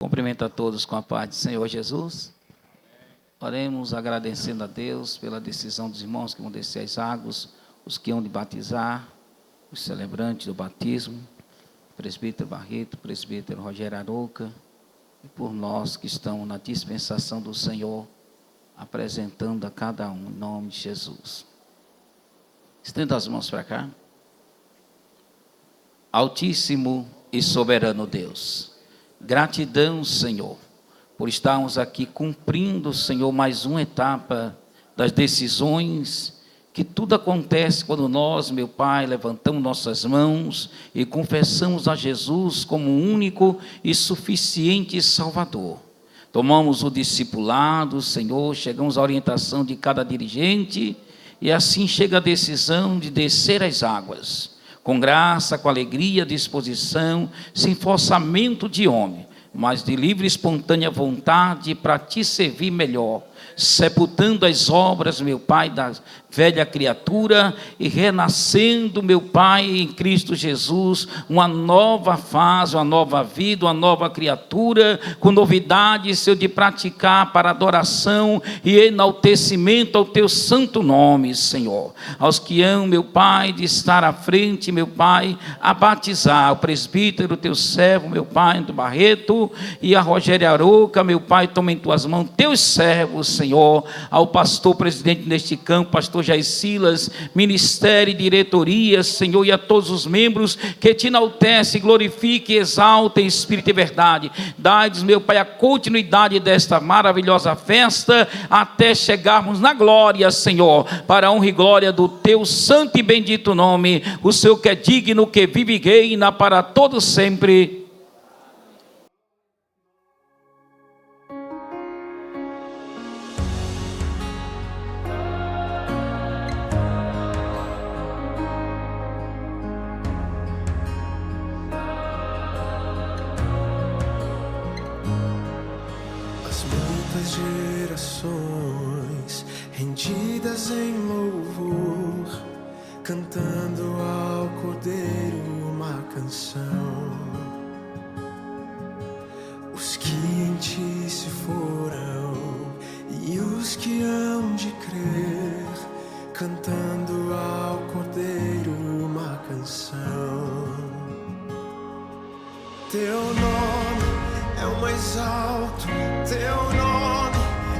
Cumprimento a todos com a paz do Senhor Jesus. Oremos agradecendo a Deus pela decisão dos irmãos que vão descer as águas, os que hão de batizar, os celebrantes do batismo, o presbítero Barreto, o presbítero Rogério Arouca, e por nós que estamos na dispensação do Senhor, apresentando a cada um, em nome de Jesus. Estenda as mãos para cá. Altíssimo e soberano Deus, gratidão, Senhor, por estarmos aqui cumprindo, Senhor, mais uma etapa das decisões, que tudo acontece quando nós, meu Pai, levantamos nossas mãos e confessamos a Jesus como único e suficiente Salvador. Tomamos o discipulado, Senhor, chegamos à orientação de cada dirigente, e assim chega a decisão de descer as águas, com graça, com alegria, disposição, sem forçamento de homem, mas de livre e espontânea vontade para te servir melhor, sepultando as obras, meu Pai, da velha criatura e renascendo, meu Pai, em Cristo Jesus, uma nova fase, uma nova vida, uma nova criatura, com novidades, Senhor, de praticar para adoração e enaltecimento ao Teu santo nome, Senhor. Aos que hão, meu Pai, de estar à frente, meu Pai, a batizar o presbítero, Teu servo, meu Pai, do Barreto, e a Rogério Arouca, meu Pai, toma em Tuas mãos, Teus servos, Senhor, ao pastor presidente neste campo, pastor Jair Silas, ministério e diretoria, Senhor, e a todos os membros que te enaltece, glorifique, exalta em espírito e verdade. Dai-nos, meu Pai, a continuidade desta maravilhosa festa, até chegarmos na glória, Senhor, para a honra e glória do Teu santo e bendito nome, o Senhor que é digno, que vive e reina para todos sempre. Gerações rendidas em louvor, cantando ao Cordeiro uma canção. Os que em Ti se foram e os que hão de crer, cantando ao Cordeiro uma canção. Teu nome é o mais alto, Teu nome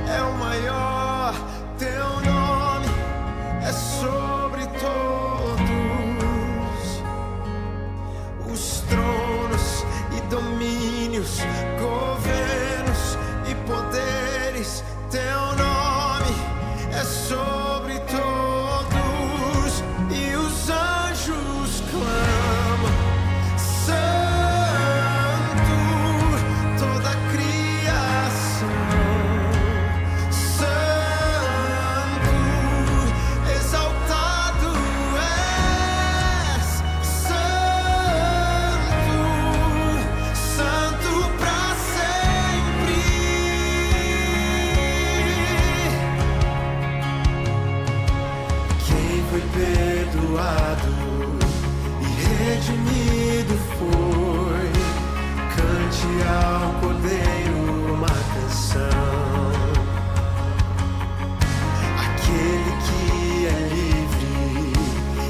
é o maior, Teu nome é sobre todos os tronos e domínios, governos e poderes. Teu nome é sobre todos, e os anjos clamam: redimido foi. Cante ao Cordeiro uma canção. Aquele que é livre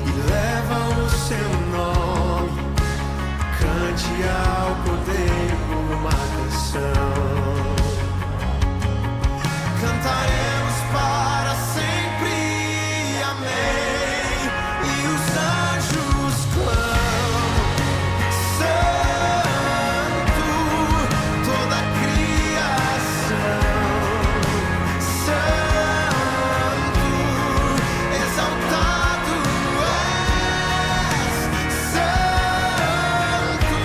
e leva o seu nome. Cante ao Cordeiro uma canção. Cantaremos para sempre, amém. E os anjos clamam: Santo, toda a criação. Santo, exaltado és. Santo,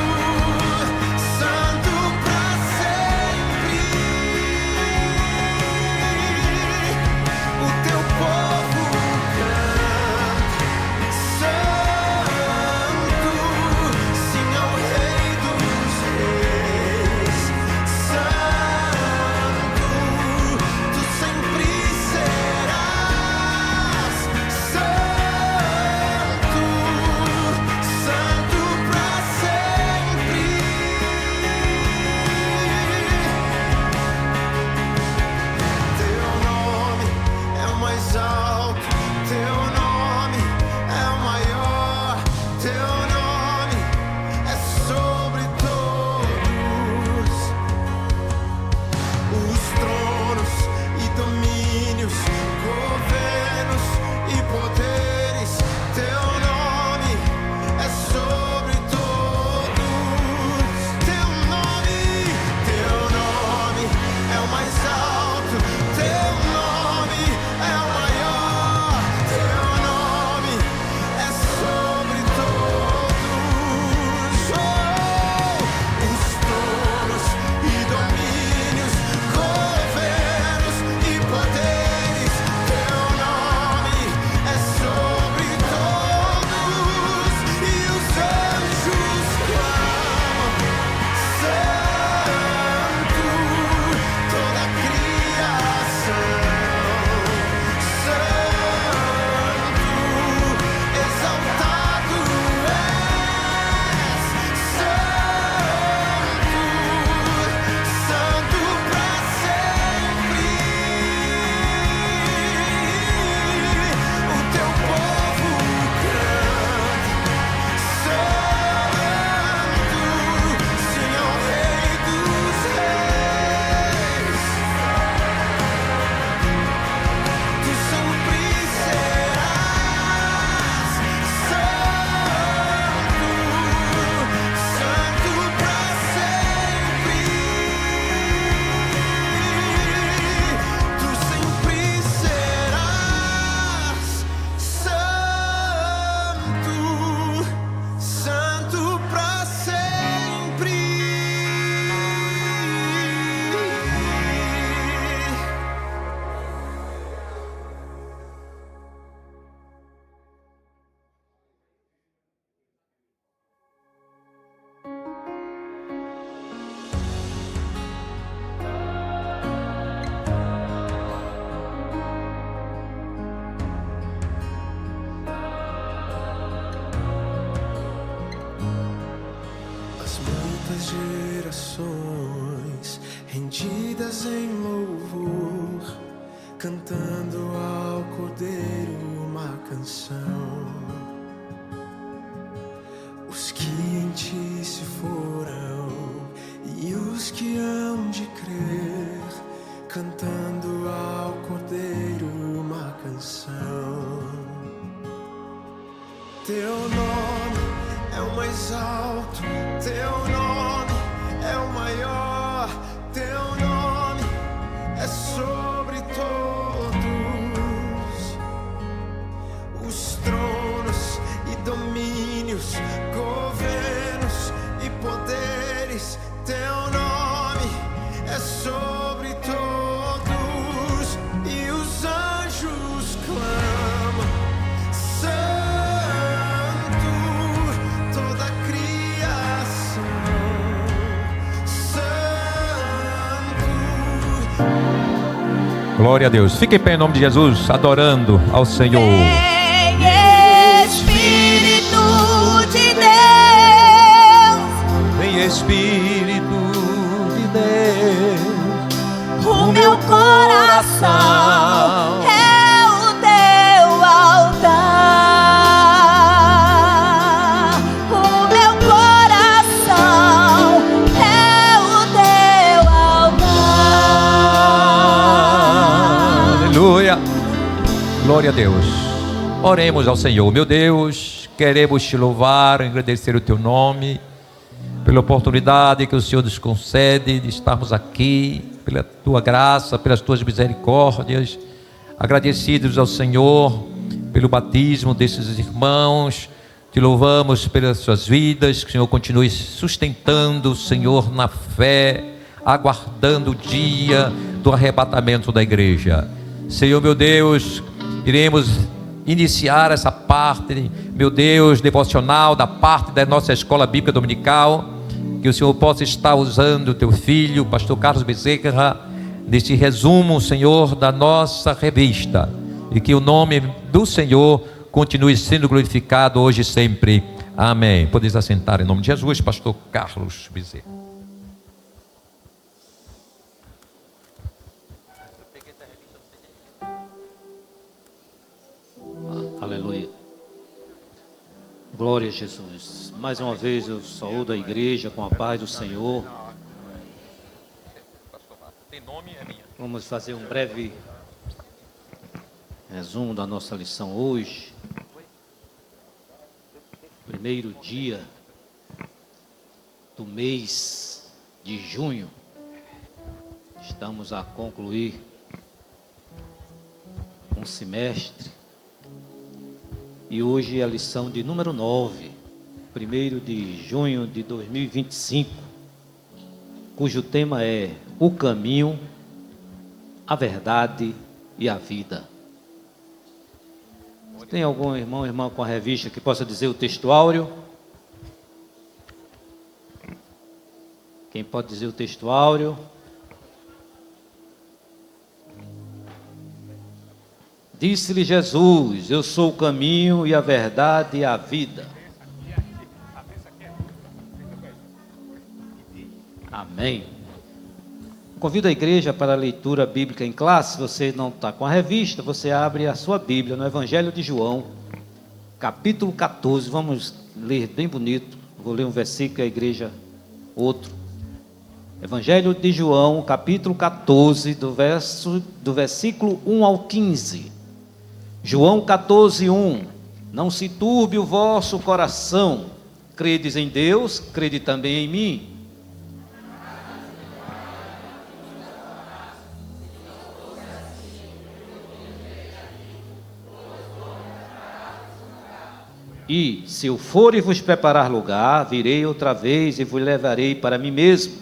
das gerações, rendidas em louvor, cantando ao Cordeiro uma canção. Os que em ti se foram e os que hão de crer, cantando ao Cordeiro uma canção. Teu nome é o mais alto, teu nome é o maior, teu nome é sobre todos. Os tronos e domínios, governos e poderes, teu nome é sobre todos. E os anjos clamam: Santo, toda a criação, Santo. Glória a Deus. Fique em pé em nome de Jesus, adorando ao Senhor. Vem, Espírito de Deus, Vem, Espírito de Deus, o meu coração é o teu altar. O meu coração é o teu altar. Aleluia. Glória a Deus. Oremos ao Senhor. Meu Deus, queremos te louvar, agradecer o teu nome, pela oportunidade que o Senhor nos concede de estarmos aqui, pela tua graça, pelas tuas misericórdias. Agradecidos ao Senhor pelo batismo desses irmãos. Te louvamos pelas suas vidas, que o Senhor continue sustentando, Senhor, na fé, aguardando o dia do arrebatamento da igreja. Senhor, meu Deus, iremos iniciar essa parte, meu Deus, devocional, da parte da nossa escola bíblica dominical. Que o Senhor possa estar usando o teu filho, pastor Carlos Bezerra, neste resumo, Senhor, da nossa revista, e que o nome do Senhor continue sendo glorificado hoje e sempre. Amém. Podeis assentar em nome de Jesus, pastor Carlos Bezerra. Aleluia. Glória a Jesus. Mais uma vez eu saúdo a igreja com a paz do Senhor. Vamos fazer um breve resumo da nossa lição hoje. Primeiro dia do mês de junho. Estamos a concluir um semestre. E hoje é a lição de número 9, 1º de junho de 2025, cujo tema é o caminho, a verdade e a vida. Tem algum irmão, irmã com a revista que possa dizer o texto áureo? Quem pode dizer o texto áureo? Disse-lhe Jesus: eu sou o caminho e a verdade e a vida. Amém. Convido a igreja para a leitura bíblica em classe. Se você não está com a revista, você abre a sua Bíblia no Evangelho de João, capítulo 14. Vamos ler bem bonito. Vou ler um versículo e a igreja outro. Evangelho de João, capítulo 14, do versículo 1 ao 15. João 14, 1. Não se turbe o vosso coração. Credes em Deus, crede também em mim. E se eu for e vos preparar lugar, virei outra vez e vos levarei para mim mesmo,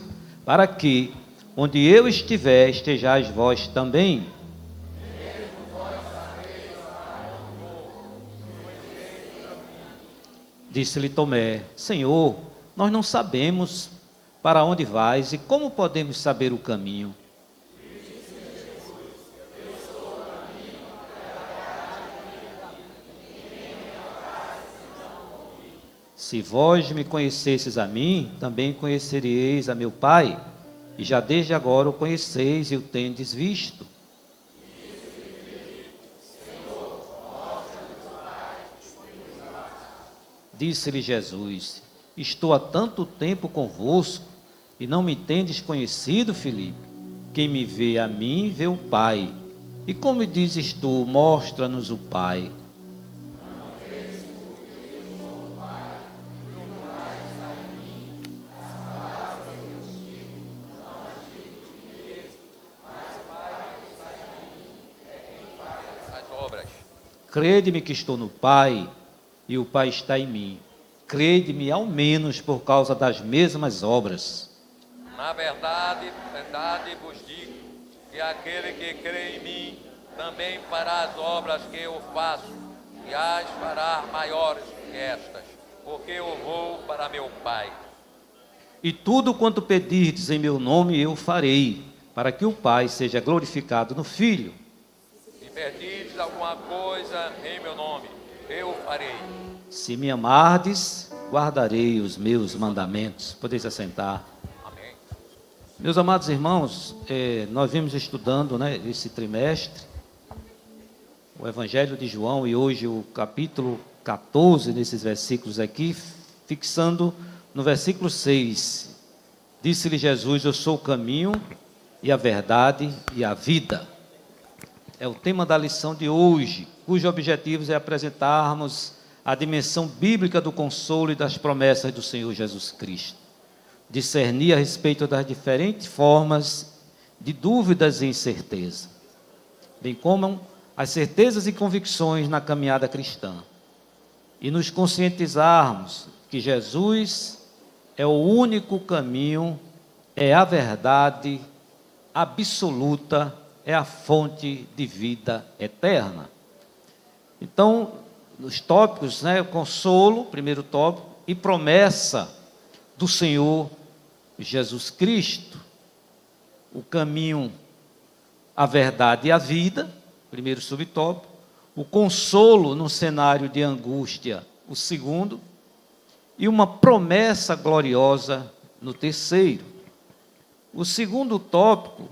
para que, onde eu estiver, estejais vós também. Disse-lhe Tomé: Senhor, nós não sabemos para onde vais e como podemos saber o caminho. Se vós me conhecesseis a mim, também conhecereis a meu Pai, e já desde agora o conheceis e o tendes visto. Disse-lhe Jesus: estou há tanto tempo convosco, e não me tendes conhecido, Filipe? Quem me vê a mim, vê o Pai. E como dizes tu, mostra-nos o Pai. As obras. Crede-me que estou no Pai, e o Pai está em mim. Crede-me ao menos por causa das mesmas obras. Na verdade, verdade vos digo que aquele que crê em mim também fará as obras que eu faço, e as fará maiores que estas, porque eu vou para meu Pai. E tudo quanto pedirdes em meu nome eu farei, para que o Pai seja glorificado no Filho. Se pedirdes alguma coisa em meu nome, eu farei. Se me amardes, guardarei os meus mandamentos. Podeis assentar. Amém. Meus amados irmãos, nós vimos estudando, esse trimestre o Evangelho de João, e hoje o capítulo 14, nesses versículos aqui, fixando no versículo 6. Disse-lhe Jesus: eu sou o caminho e a verdade e a vida. É o tema da lição de hoje, cujo objetivo é apresentarmos a dimensão bíblica do consolo e das promessas do Senhor Jesus Cristo. Discernir a respeito das diferentes formas de dúvidas e incerteza, bem como as certezas e convicções na caminhada cristã. E nos conscientizarmos que Jesus é o único caminho, é a verdade absoluta, é a fonte de vida eterna. Então, nos tópicos, consolo, primeiro tópico, e promessa do Senhor Jesus Cristo, o caminho, a verdade e a vida, primeiro subtópico, o consolo no cenário de angústia, o segundo, e uma promessa gloriosa no terceiro. O segundo tópico,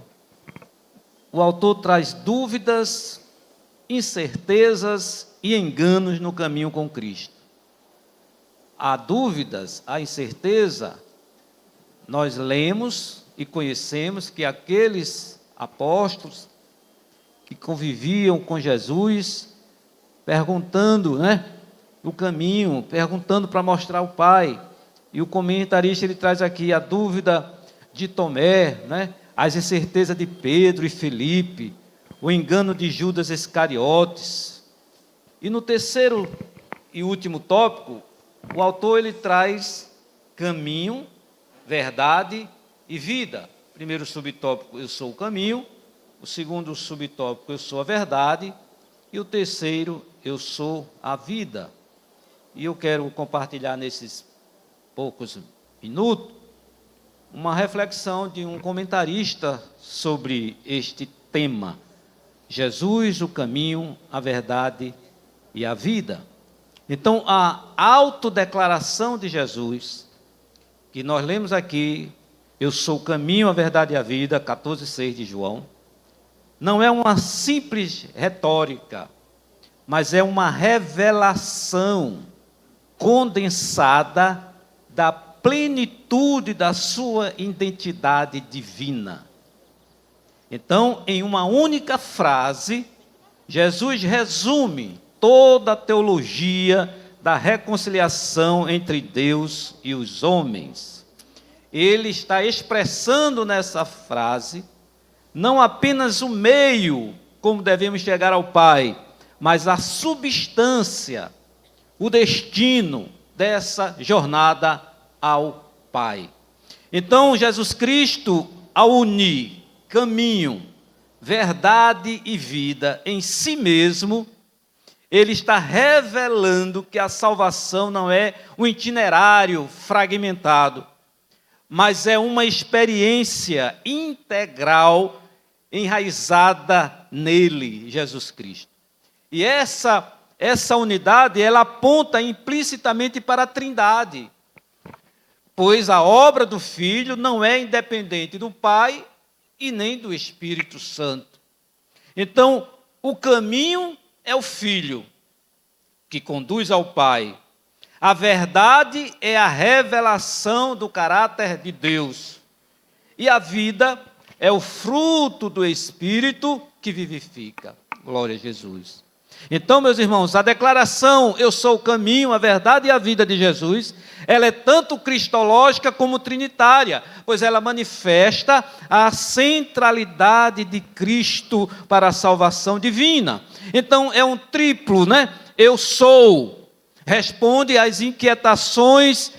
o autor traz dúvidas, incertezas e enganos no caminho com Cristo. Há dúvidas, há incerteza. Nós lemos e conhecemos que aqueles apóstolos que conviviam com Jesus, perguntando, o caminho, perguntando para mostrar o Pai. E o comentarista ele traz aqui a dúvida de Tomé, as incertezas de Pedro e Felipe, o engano de Judas Iscariotes. E no terceiro e último tópico, o autor ele traz caminho, verdade e vida. Primeiro subtópico, eu sou o caminho. O segundo subtópico, eu sou a verdade. E o terceiro, eu sou a vida. E eu quero compartilhar nesses poucos minutos uma reflexão de um comentarista sobre este tema. Jesus, o caminho, a verdade e a vida. Então, a autodeclaração de Jesus, que nós lemos aqui, eu sou o caminho, a verdade e a vida, 14:6 de João, não é uma simples retórica, mas é uma revelação condensada da plenitude da sua identidade divina. Então, em uma única frase, Jesus resume toda a teologia da reconciliação entre Deus e os homens. Ele está expressando nessa frase não apenas o meio como devemos chegar ao Pai, mas a substância, o destino dessa jornada ao Pai. Então, Jesus Cristo, ao unir caminho, verdade e vida em si mesmo, ele está revelando que a salvação não é um itinerário fragmentado, mas é uma experiência integral enraizada nele, Jesus Cristo. E essa essa unidade, ela aponta implicitamente para a Trindade, pois a obra do Filho não é independente do Pai e nem do Espírito Santo. Então, o caminho é o Filho, que conduz ao Pai. A verdade é a revelação do caráter de Deus. E a vida é o fruto do Espírito que vivifica. Glória a Jesus. Então, meus irmãos, a declaração "eu sou o caminho, a verdade e a vida" de Jesus, ela é tanto cristológica como trinitária, pois ela manifesta a centralidade de Cristo para a salvação divina. Então, é um triplo, né? Eu sou, responde às inquietações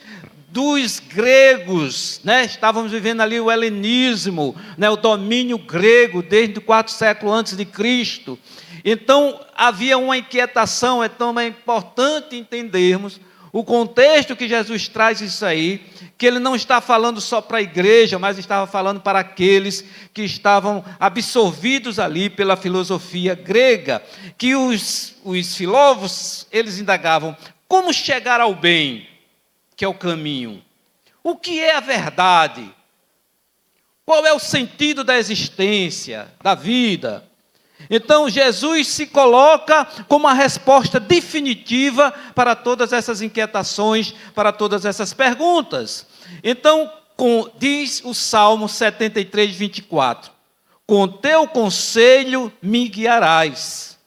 dos gregos, né? Estávamos vivendo ali o helenismo, né? O domínio grego desde o 4º século antes de Cristo. Então, havia uma inquietação. Então, é importante entendermos o contexto que Jesus traz isso aí, que ele não está falando só para a igreja, mas estava falando para aqueles que estavam absorvidos ali pela filosofia grega, que os filósofos, eles indagavam como chegar ao bem, que é o caminho. O que é a verdade? Qual é o sentido da existência, da vida? Então, Jesus se coloca como a resposta definitiva para todas essas inquietações, para todas essas perguntas. Então, diz o Salmo 73, 24: com teu conselho me guiarás,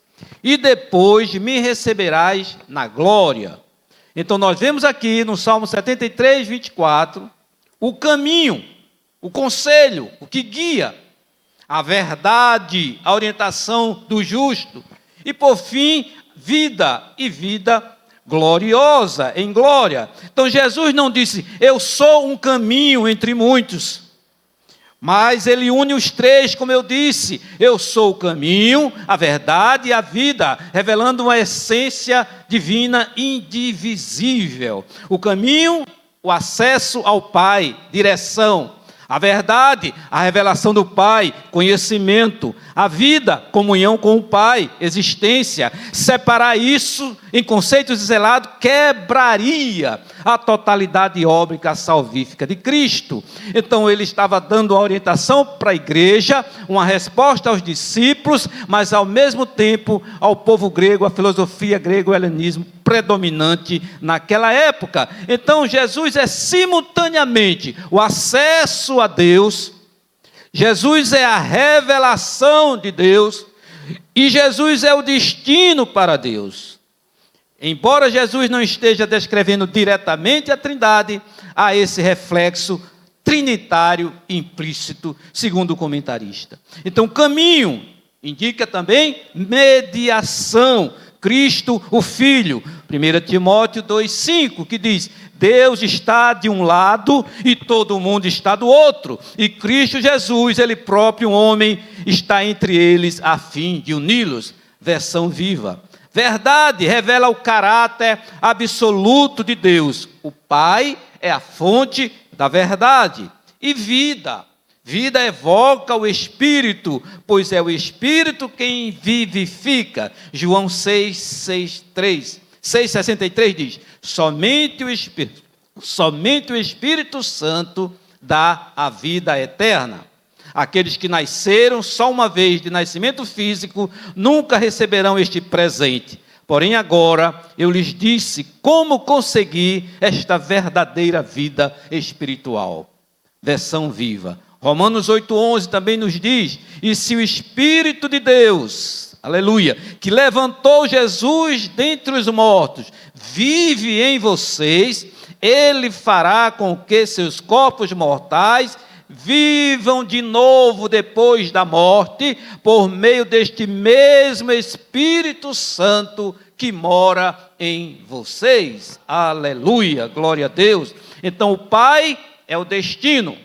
e depois me receberás na glória. Então, nós vemos aqui no Salmo 73, 24, o caminho, o conselho, o que guia, a verdade, a orientação do justo, e por fim, vida, e vida gloriosa, em glória. Então Jesus não disse, eu sou um caminho entre muitos, mas ele une os três, como eu disse, eu sou o caminho, a verdade e a vida, revelando uma essência divina indivisível. O caminho, o acesso ao Pai, direção. A verdade, a revelação do Pai, conhecimento. A vida, comunhão com o Pai, existência. Separar isso em conceitos isolados quebraria a totalidade óbrica salvífica de Cristo. Então ele estava dando a orientação para a igreja, uma resposta aos discípulos, mas ao mesmo tempo ao povo grego, a filosofia grega, o helenismo predominante naquela época. Então Jesus é simultaneamente o acesso a Deus, Jesus é a revelação de Deus e Jesus é o destino para Deus. Embora Jesus não esteja descrevendo diretamente a Trindade, há esse reflexo trinitário implícito, segundo o comentarista. Então, caminho indica também mediação. Cristo, o Filho, 1 Timóteo 2,5, que diz, Deus está de um lado e todo mundo está do outro, e Cristo Jesus, ele próprio homem, está entre eles a fim de uni-los. Versão Viva. Verdade revela o caráter absoluto de Deus. O Pai é a fonte da verdade. E vida. Vida evoca o Espírito, pois é o Espírito quem vivifica. João 6,63 diz, somente o Espírito Santo dá a vida eterna. Aqueles que nasceram só uma vez de nascimento físico, nunca receberão este presente. Porém agora eu lhes disse como conseguir esta verdadeira vida espiritual. Versão Viva. Romanos 8,11 também nos diz, e se o Espírito de Deus, aleluia, que levantou Jesus dentre os mortos, vive em vocês, ele fará com que seus corpos mortais vivam de novo depois da morte, por meio deste mesmo Espírito Santo que mora em vocês. Aleluia, glória a Deus. Então o Pai é o destino.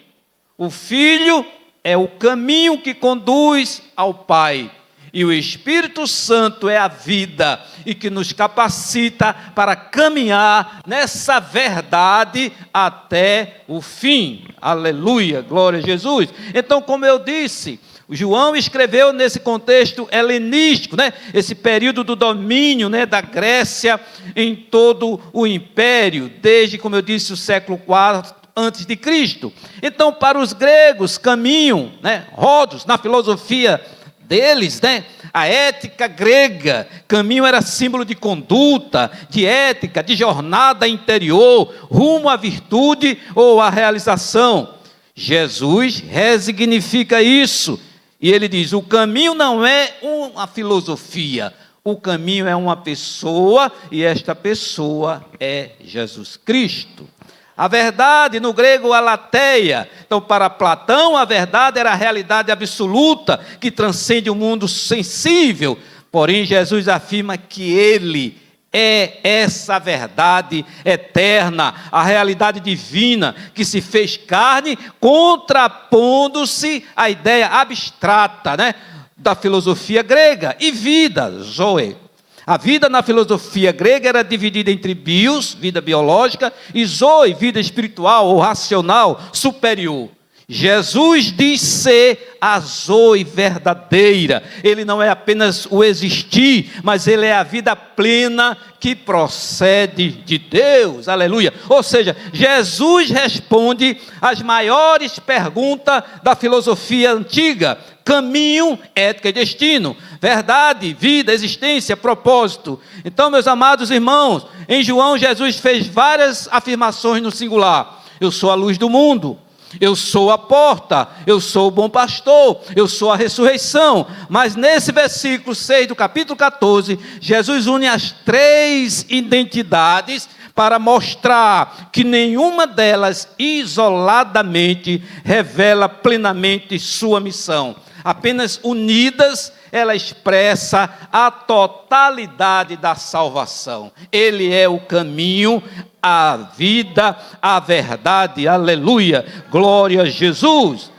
O Filho é o caminho que conduz ao Pai. E o Espírito Santo é a vida e que nos capacita para caminhar nessa verdade até o fim. Aleluia, glória a Jesus. Então, como eu disse, João escreveu nesse contexto helenístico, né? Esse período do domínio, né, da Grécia em todo o império, desde, como eu disse, o século IV antes de Cristo. Então, para os gregos, caminho, né, Rhodos, na filosofia deles, né, a ética grega, caminho era símbolo de conduta, de ética, de jornada interior, rumo à virtude ou à realização. Jesus resignifica isso, e ele diz: o caminho não é uma filosofia, o caminho é uma pessoa, e esta pessoa é Jesus Cristo. A verdade, no grego, aletheia. Então, para Platão, a verdade era a realidade absoluta, que transcende o mundo sensível. Porém, Jesus afirma que ele é essa verdade eterna, a realidade divina, que se fez carne, contrapondo-se à ideia abstrata, né, da filosofia grega. E vida, zoe. A vida na filosofia grega era dividida entre bios, vida biológica, e zoe, vida espiritual ou racional, superior. Jesus diz ser a zoe verdadeira. Ele não é apenas o existir, mas ele é a vida plena que procede de Deus. Aleluia. Ou seja, Jesus responde às maiores perguntas da filosofia antiga: caminho, ética e destino, verdade, vida, existência, propósito. Então, meus amados irmãos, em João, Jesus fez várias afirmações no singular: eu sou a luz do mundo, eu sou a porta, eu sou o bom pastor, eu sou a ressurreição. Mas nesse versículo 6 do capítulo 14, Jesus une as três identidades para mostrar que nenhuma delas isoladamente revela plenamente sua missão. Apenas unidas, ela expressa a totalidade da salvação. Ele é o caminho, a vida, a verdade. Aleluia, glória a Jesus.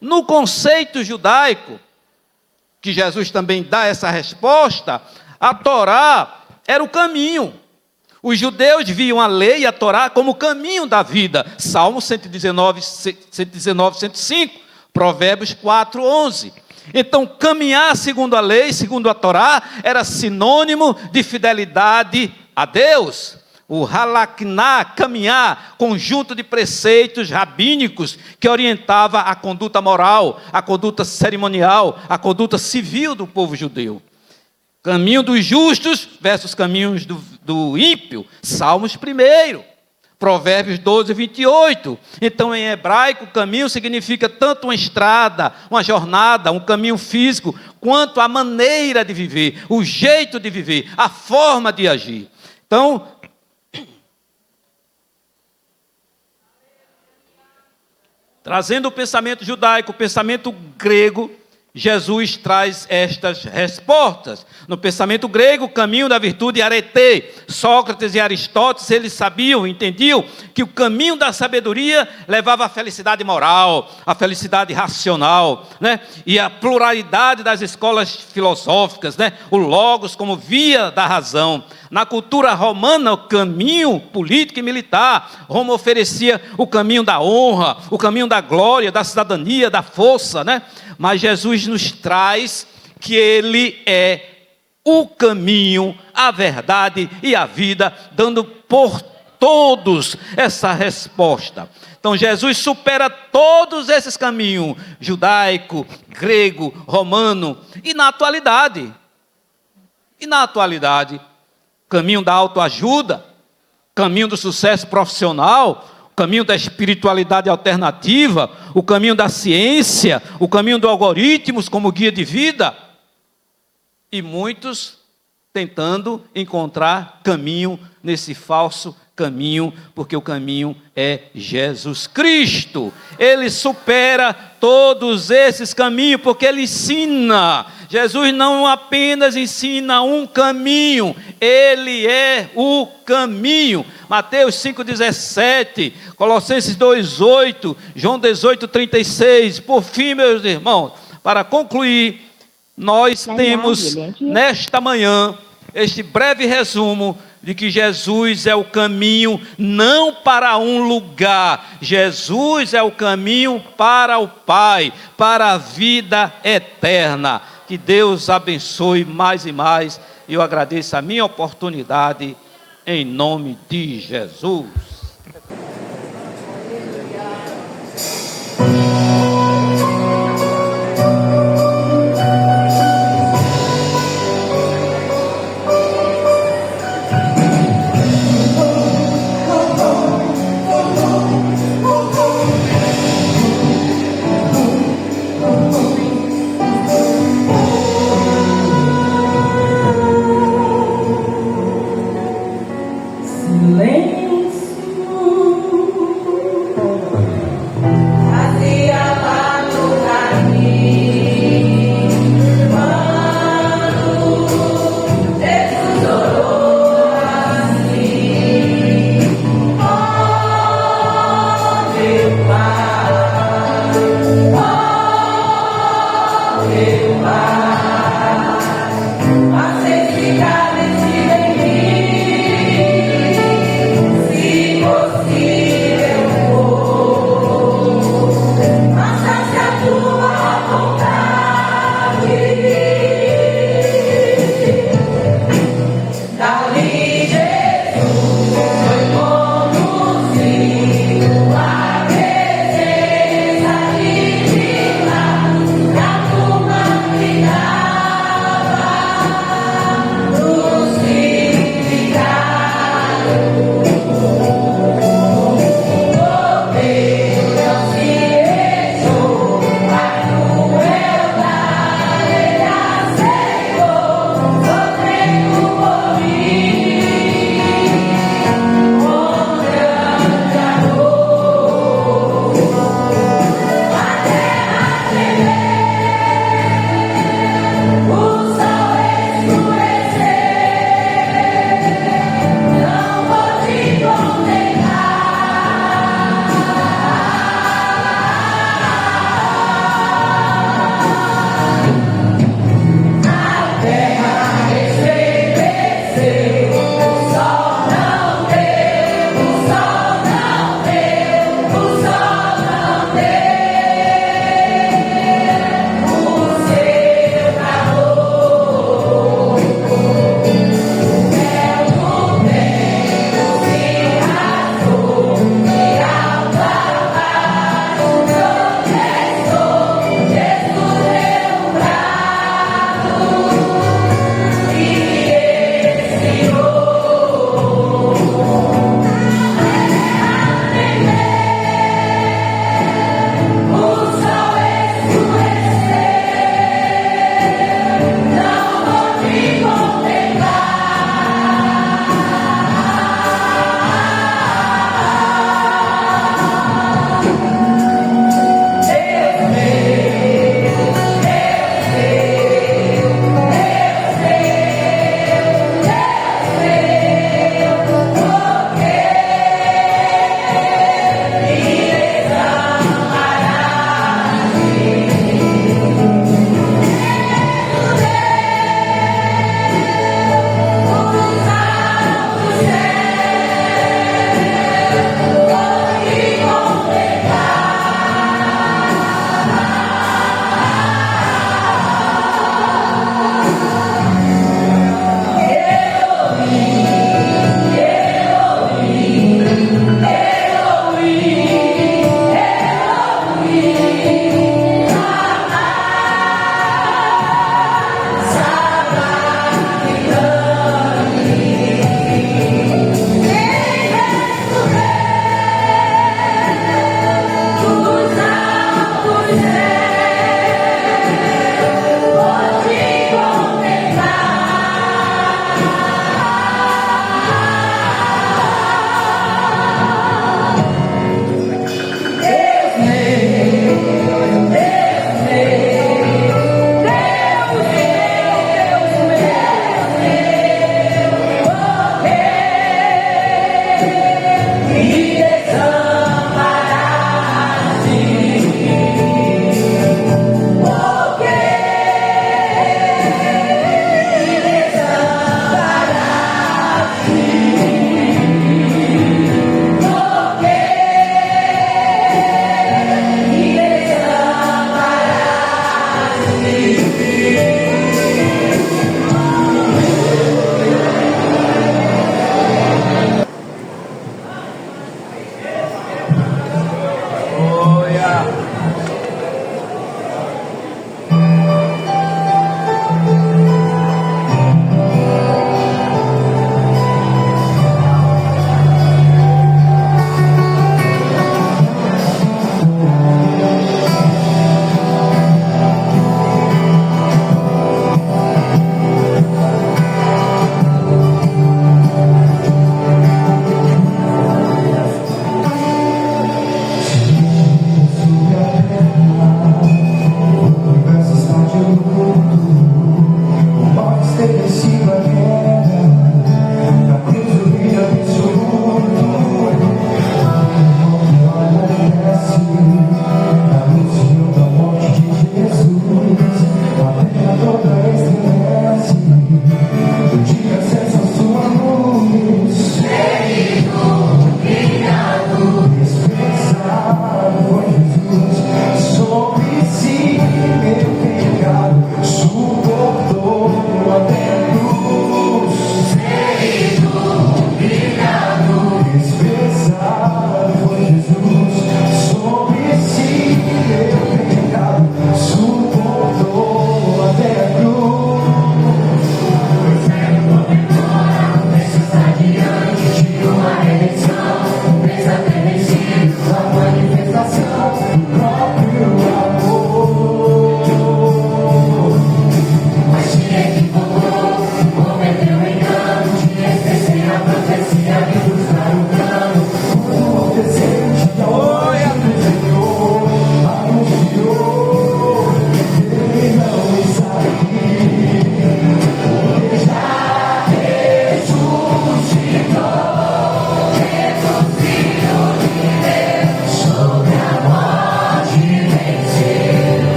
No conceito judaico, que Jesus também dá essa resposta, a Torá era o caminho. Os judeus viam a lei e a Torá como o caminho da vida. Salmo 119, 105, Provérbios 4, 11. Então, caminhar segundo a lei, segundo a Torá, era sinônimo de fidelidade a Deus. O halakná, caminhar, conjunto de preceitos rabínicos que orientava a conduta moral, a conduta cerimonial, a conduta civil do povo judeu. Caminho dos justos versus caminhos do ímpio. Salmos 1. Provérbios 12, 28. Então, em hebraico, caminho significa tanto uma estrada, uma jornada, um caminho físico, quanto a maneira de viver, o jeito de viver, a forma de agir. Então, trazendo o pensamento judaico, o pensamento grego, Jesus traz estas respostas. No pensamento grego, o caminho da virtude, arete. Sócrates e Aristóteles, eles sabiam, entendiam que o caminho da sabedoria levava à felicidade moral, à felicidade racional, né? E a pluralidade das escolas filosóficas, né? O logos como via da razão. Na cultura romana, o caminho político e militar, Roma oferecia o caminho da honra, o caminho da glória, da cidadania, da força, né? Mas Jesus nos traz que Ele é o caminho, a verdade e a vida, dando por todos essa resposta. Então Jesus supera todos esses caminhos, judaico, grego, romano, e na atualidade, caminho da autoajuda, caminho do sucesso profissional, o caminho da espiritualidade alternativa, o caminho da ciência, o caminho dos algoritmos como guia de vida, e muitos tentando encontrar caminho nesse falso caminho, porque o caminho é Jesus Cristo. Ele supera todos esses caminhos, porque Ele ensina. Jesus não apenas ensina um caminho, Ele é o caminho. Mateus 5,17, Colossenses 2,8, João 18,36. Por fim, meus irmãos, para concluir, nós temos nesta manhã este breve resumo de que Jesus é o caminho não para um lugar, Jesus é o caminho para o Pai, para a vida eterna. Que Deus abençoe mais e mais. Eu agradeço a minha oportunidade em nome de Jesus. Fazia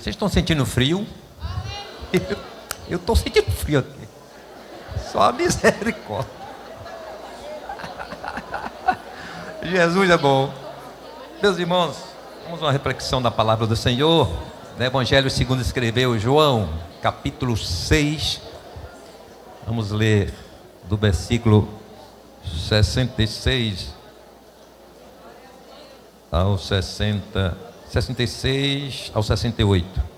Estão sentindo frio? Eu estou sentindo frio aqui. Só a misericórdia. Jesus é bom. Meus irmãos, vamos a uma reflexão da palavra do Senhor. No Evangelho segundo escreveu João, capítulo 6. Vamos ler do versículo 66 ao 66 ao 68.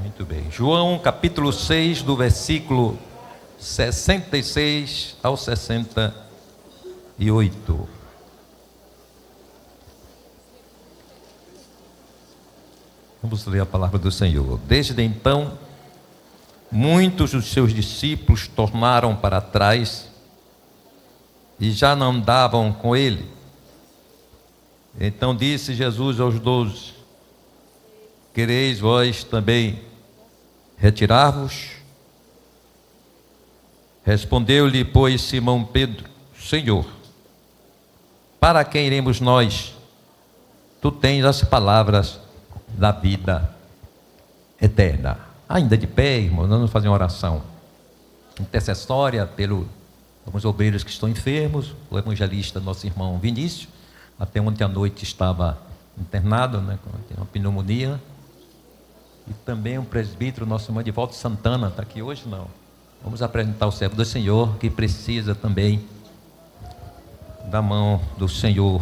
Muito bem. João, capítulo 6, do versículo 66 ao 68. Vamos ler a palavra do Senhor. Desde então, muitos dos seus discípulos tornaram para trás e já não andavam com ele. Então disse Jesus aos 12: quereis vós também retirar-vos? Respondeu-lhe, pois, Simão Pedro: Senhor, para quem iremos nós? Tu tens as palavras da vida eterna. Ainda de pé, irmão, nós vamos fazer uma oração intercessória pelos obreiros que estão enfermos, o evangelista, nosso irmão Vinícius, até ontem à noite estava internado, né, com uma pneumonia, e também o presbítero, nosso irmão Edivaldo Santana, está aqui hoje? Não. Vamos apresentar o servo do Senhor, que precisa também da mão do Senhor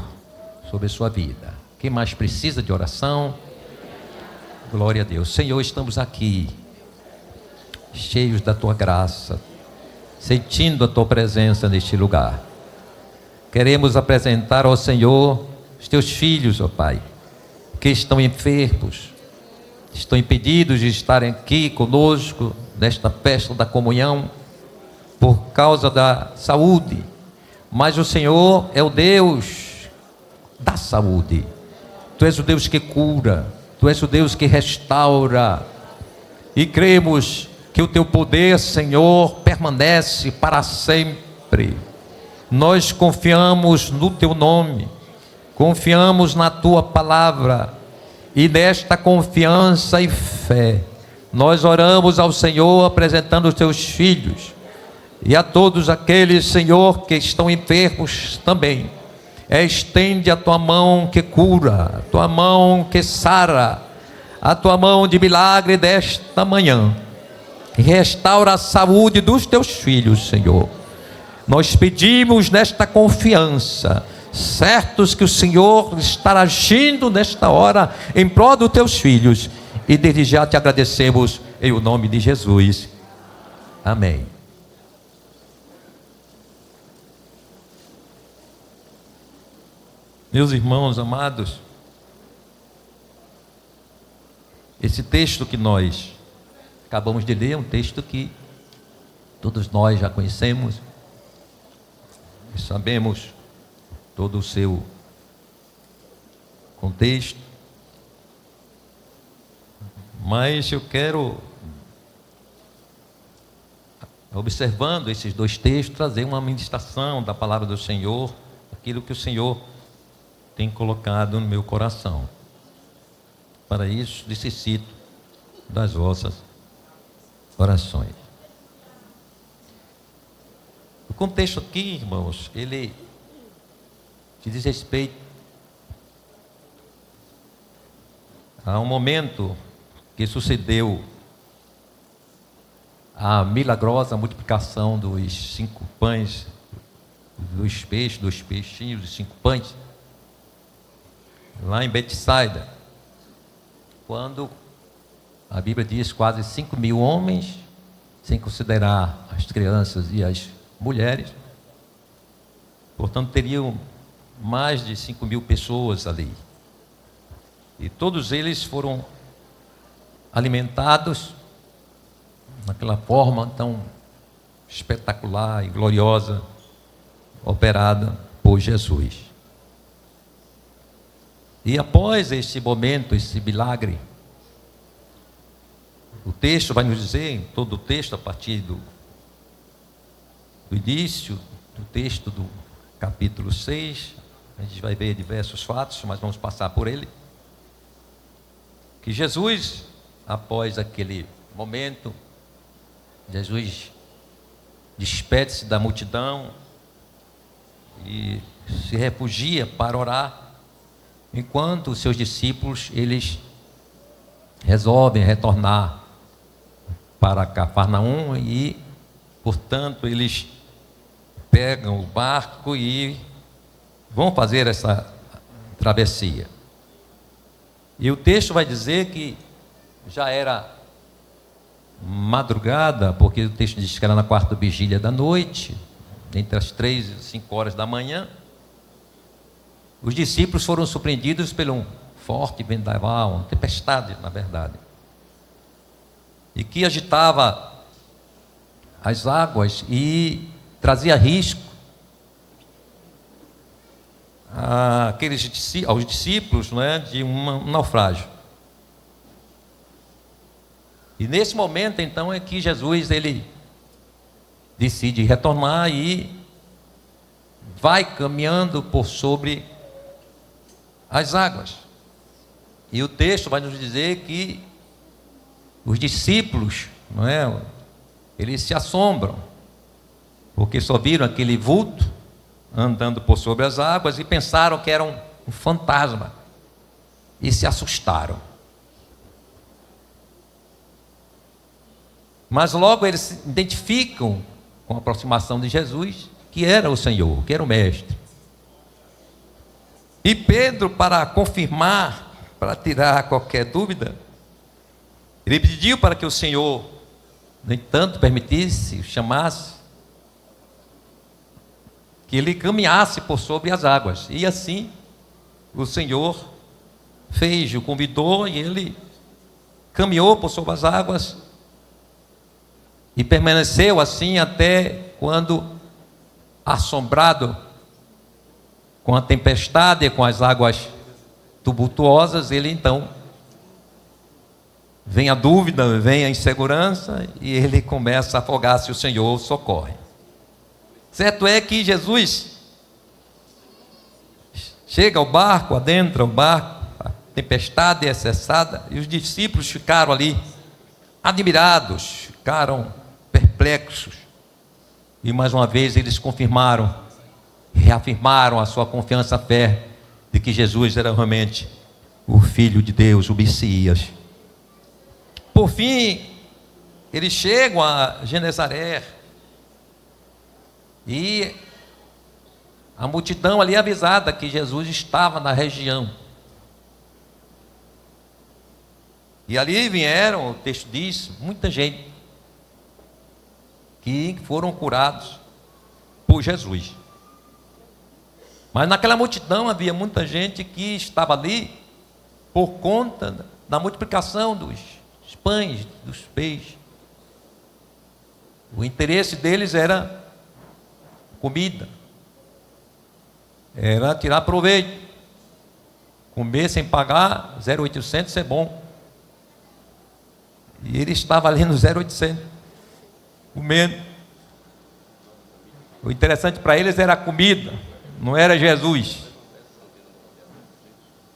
sobre a sua vida. Quem mais precisa de oração? Glória a Deus. Senhor, estamos aqui, cheios da Tua graça, sentindo a Tua presença neste lugar. Queremos apresentar ao Senhor os Teus filhos, ó Pai, que estão enfermos, estão impedidos de estarem aqui conosco, nesta festa da comunhão, por causa da saúde. Mas o Senhor é o Deus da saúde. Tu és o Deus que cura, Tu és o Deus que restaura, e cremos que o Teu poder, Senhor, permanece para sempre. Nós confiamos no Teu nome, confiamos na Tua palavra, e nesta confiança e fé, nós oramos ao Senhor, apresentando os Teus filhos, e a todos aqueles, Senhor, que estão enfermos também. Estende a Tua mão que cura, a Tua mão que sara, a Tua mão de milagre desta manhã. Restaura a saúde dos Teus filhos, Senhor. Nós pedimos nesta confiança, certos que o Senhor está agindo nesta hora em prol dos Teus filhos, e desde já Te agradecemos em o nome de Jesus. Amém. Meus irmãos amados, esse texto que nós acabamos de ler é um texto que todos nós já conhecemos, sabemos todo o seu contexto, mas eu quero, observando esses dois textos, trazer uma ministração da palavra do Senhor, aquilo que o Senhor tem colocado no meu coração. Para isso, necessito das vossas orações. O contexto aqui, irmãos, ele diz respeito a um momento que sucedeu a milagrosa multiplicação dos 5 pães, dos peixinhos e 5 pães, lá em Betsaida, quando a Bíblia diz quase 5.000 homens, sem considerar as crianças e as mulheres, portanto teriam mais de 5.000 pessoas ali, e todos eles foram alimentados naquela forma tão espetacular e gloriosa, operada por Jesus. E após este momento, esse milagre, o texto vai nos dizer, em todo o texto, a partir do início do texto do capítulo 6, a gente vai ver diversos fatos, mas vamos passar por ele, que Jesus, após aquele momento, Jesus despede-se da multidão e se refugia para orar, enquanto os seus discípulos, eles resolvem retornar para Cafarnaum e, portanto, eles pegam o barco e vão fazer essa travessia. E o texto vai dizer que já era madrugada, porque o texto diz que era na 4ª vigília da noite, entre as 3 e 5 horas da manhã. Os discípulos foram surpreendidos por um forte vendaval, uma tempestade, na verdade, e que agitava as águas e trazia risco aos discípulos, não é, de um naufrágio. E nesse momento, então, é que Jesus, ele decide retornar e vai caminhando por sobre as águas. E o texto vai nos dizer que os discípulos, não é, eles se assombram, porque só viram aquele vulto andando por sobre as águas e pensaram que era um fantasma e se assustaram. Mas logo eles se identificam com a aproximação de Jesus, que era o Senhor, que era o Mestre. E Pedro, para confirmar, para tirar qualquer dúvida, ele pediu para que o Senhor, no entanto, permitisse, chamasse, que ele caminhasse por sobre as águas. E assim, o Senhor fez, o convidou, e ele caminhou por sobre as águas, e permaneceu assim até quando, assombrado com a tempestade e com as águas tumultuosas, ele então vem a dúvida, vem a insegurança, e ele começa a afogar-se, o Senhor o socorre. Certo é que Jesus chega ao barco, adentra o barco, a tempestade é cessada, e os discípulos ficaram ali admirados, ficaram perplexos, e mais uma vez eles confirmaram, reafirmaram a sua confiança, a fé de que Jesus era realmente o Filho de Deus, o Messias. Por fim, eles chegam a Genezaré, e a multidão ali avisada que Jesus estava na região. E ali vieram, o texto diz, muita gente que foram curados por Jesus. Mas naquela multidão havia muita gente que estava ali por conta da multiplicação dos pães, dos peixes. O interesse deles era comida, era tirar proveito. Comer sem pagar, 0,800 é bom. E ele estava ali no 0,800, comendo. O interessante para eles era a comida, não era Jesus.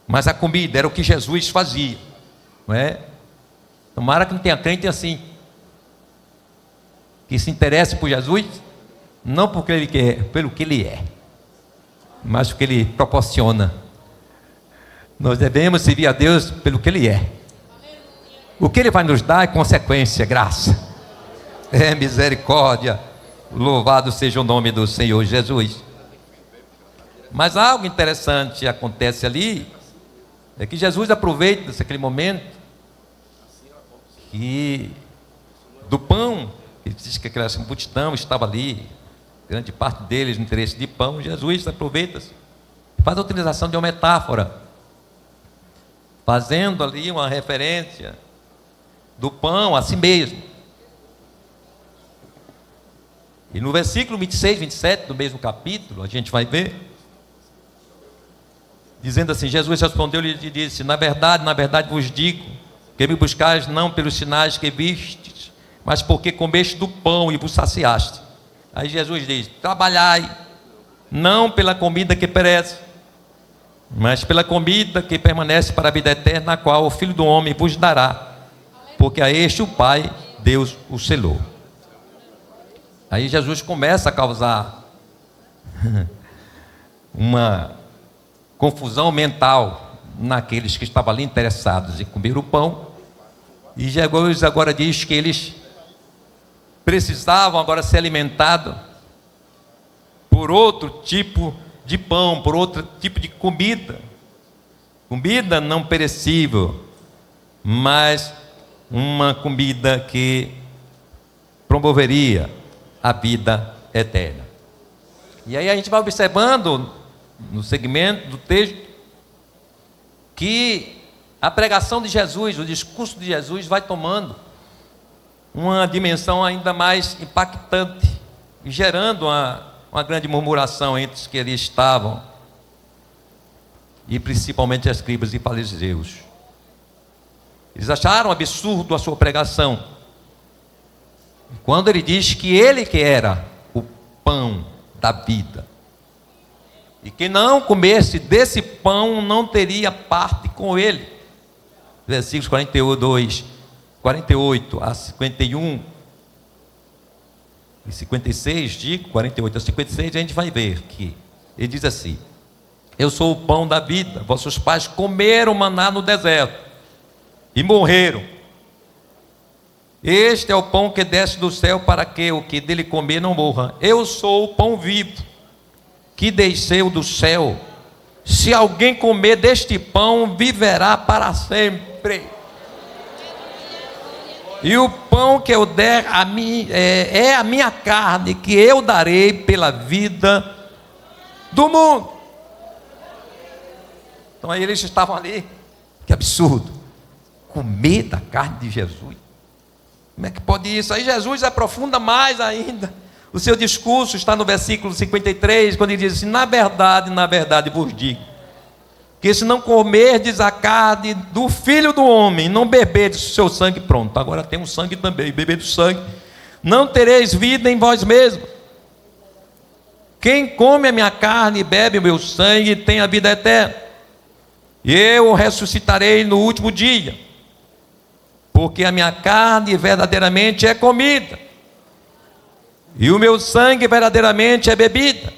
Mas a comida era o que Jesus fazia, não é? Tomara que não tenha crente assim, que se interesse por Jesus, não porque ele quer, pelo que ele é, mas porque ele proporciona. Nós devemos servir a Deus pelo que ele é. O que ele vai nos dar é consequência, graça, é misericórdia. Louvado seja o nome do Senhor Jesus. Mas algo interessante acontece ali, é que Jesus aproveita aquele momento que do pão, ele diz que aquela multidão estava ali, grande parte deles no interesse de pão. Jesus aproveita-se, faz a utilização de uma metáfora, fazendo ali uma referência do pão a si mesmo. E no versículo 26, 27 do mesmo capítulo, a gente vai ver, dizendo assim: Jesus respondeu-lhe e disse: na verdade vos digo, que me buscais não pelos sinais que vistes, mas porque comeste do pão e vos saciaste. Aí Jesus diz: trabalhai, não pela comida que perece, mas pela comida que permanece para a vida eterna, a qual o Filho do Homem vos dará, porque a este o Pai, Deus, o selou. Aí Jesus começa a causar uma confusão mental naqueles que estavam ali interessados em comer o pão. E Jesus agora diz que eles precisavam agora ser alimentados por outro tipo de pão, por outro tipo de comida. Comida não perecível, mas uma comida que promoveria a vida eterna. E aí a gente vai observando no segmento do texto que a pregação de Jesus, o discurso de Jesus vai tomando uma dimensão ainda mais impactante e gerando uma grande murmuração entre os que ali estavam, e principalmente escribas e fariseus. Eles acharam absurdo a sua pregação, quando ele diz que ele que era o pão da vida, e que não comesse desse pão não teria parte com ele. Versículos 48 a 51 e 56, digo 48 a 56, a gente vai ver que ele diz assim: eu sou o pão da vida, vossos pais comeram maná no deserto e morreram. Este é o pão que desce do céu, para que o que dele comer não morra. Eu sou o pão vivo que desceu do céu. Se alguém comer deste pão, viverá para sempre. E o pão que eu der a mim é a minha carne, que eu darei pela vida do mundo. Então aí eles estavam ali, que absurdo, comer da carne de Jesus. Como é que pode isso? Aí Jesus aprofunda mais ainda. O seu discurso está no versículo 53, quando ele diz assim: na verdade vos digo, que se não comerdes a carne do Filho do Homem, não beberdes o seu sangue, pronto, agora tem um sangue também, beber do sangue, não tereis vida em vós mesmos. Quem come a minha carne e bebe o meu sangue tem a vida eterna, e eu o ressuscitarei no último dia, porque a minha carne verdadeiramente é comida, e o meu sangue verdadeiramente é bebida.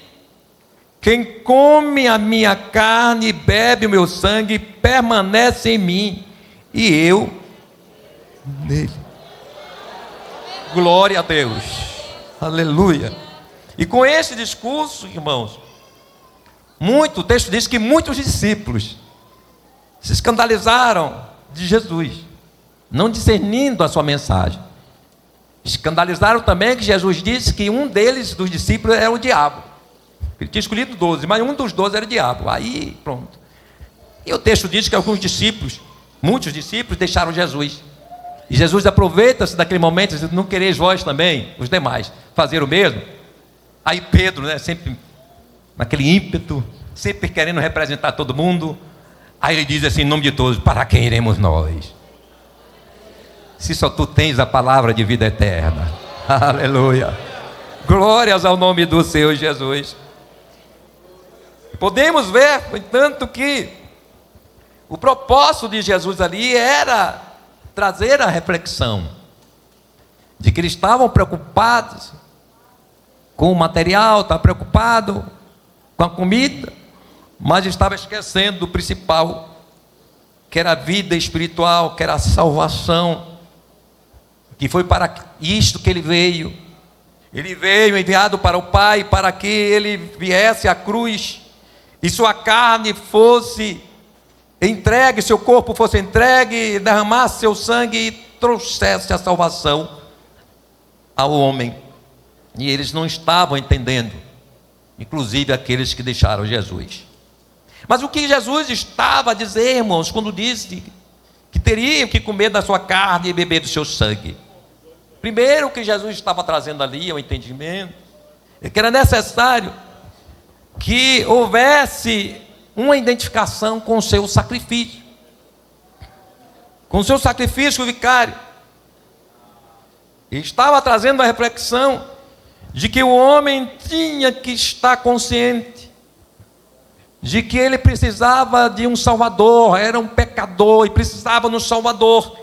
Quem come a minha carne e bebe o meu sangue permanece em mim, e eu nele. Glória a Deus, aleluia. E com esse discurso, irmãos, o texto diz que muitos discípulos se escandalizaram de Jesus, não discernindo a sua mensagem. Escandalizaram também que Jesus disse que um deles, dos discípulos, era o diabo. Ele tinha escolhido 12, mas um dos 12 era o diabo. Aí, pronto. E o texto diz que alguns discípulos, muitos discípulos, deixaram Jesus. E Jesus aproveita-se daquele momento e diz: não quereis vós também, os demais, fazer o mesmo? Aí Pedro, né, sempre naquele ímpeto, sempre querendo representar todo mundo, aí ele diz assim, em nome de todos: para quem iremos nós? Se só tu tens a palavra de vida eterna. Aleluia. Glórias ao nome do Senhor Jesus. Podemos ver, no entanto, que o propósito de Jesus ali era trazer a reflexão de que eles estavam preocupados com o material, estavam preocupados com a comida, mas estavam esquecendo do principal, que era a vida espiritual, que era a salvação, que foi para isto que ele veio. Ele veio enviado para o Pai, para que ele viesse à cruz e sua carne fosse entregue, seu corpo fosse entregue, derramasse seu sangue e trouxesse a salvação ao homem. E eles não estavam entendendo, inclusive aqueles que deixaram Jesus. Mas o que Jesus estava a dizer, irmãos, quando disse que teriam que comer da sua carne e beber do seu sangue? Primeiro, o que Jesus estava trazendo ali ao entendimento é que era necessário que houvesse uma identificação com o seu sacrifício, com o seu sacrifício vicário. Ele estava trazendo a reflexão de que o homem tinha que estar consciente de que ele precisava de um Salvador, era um pecador e precisava de um Salvador.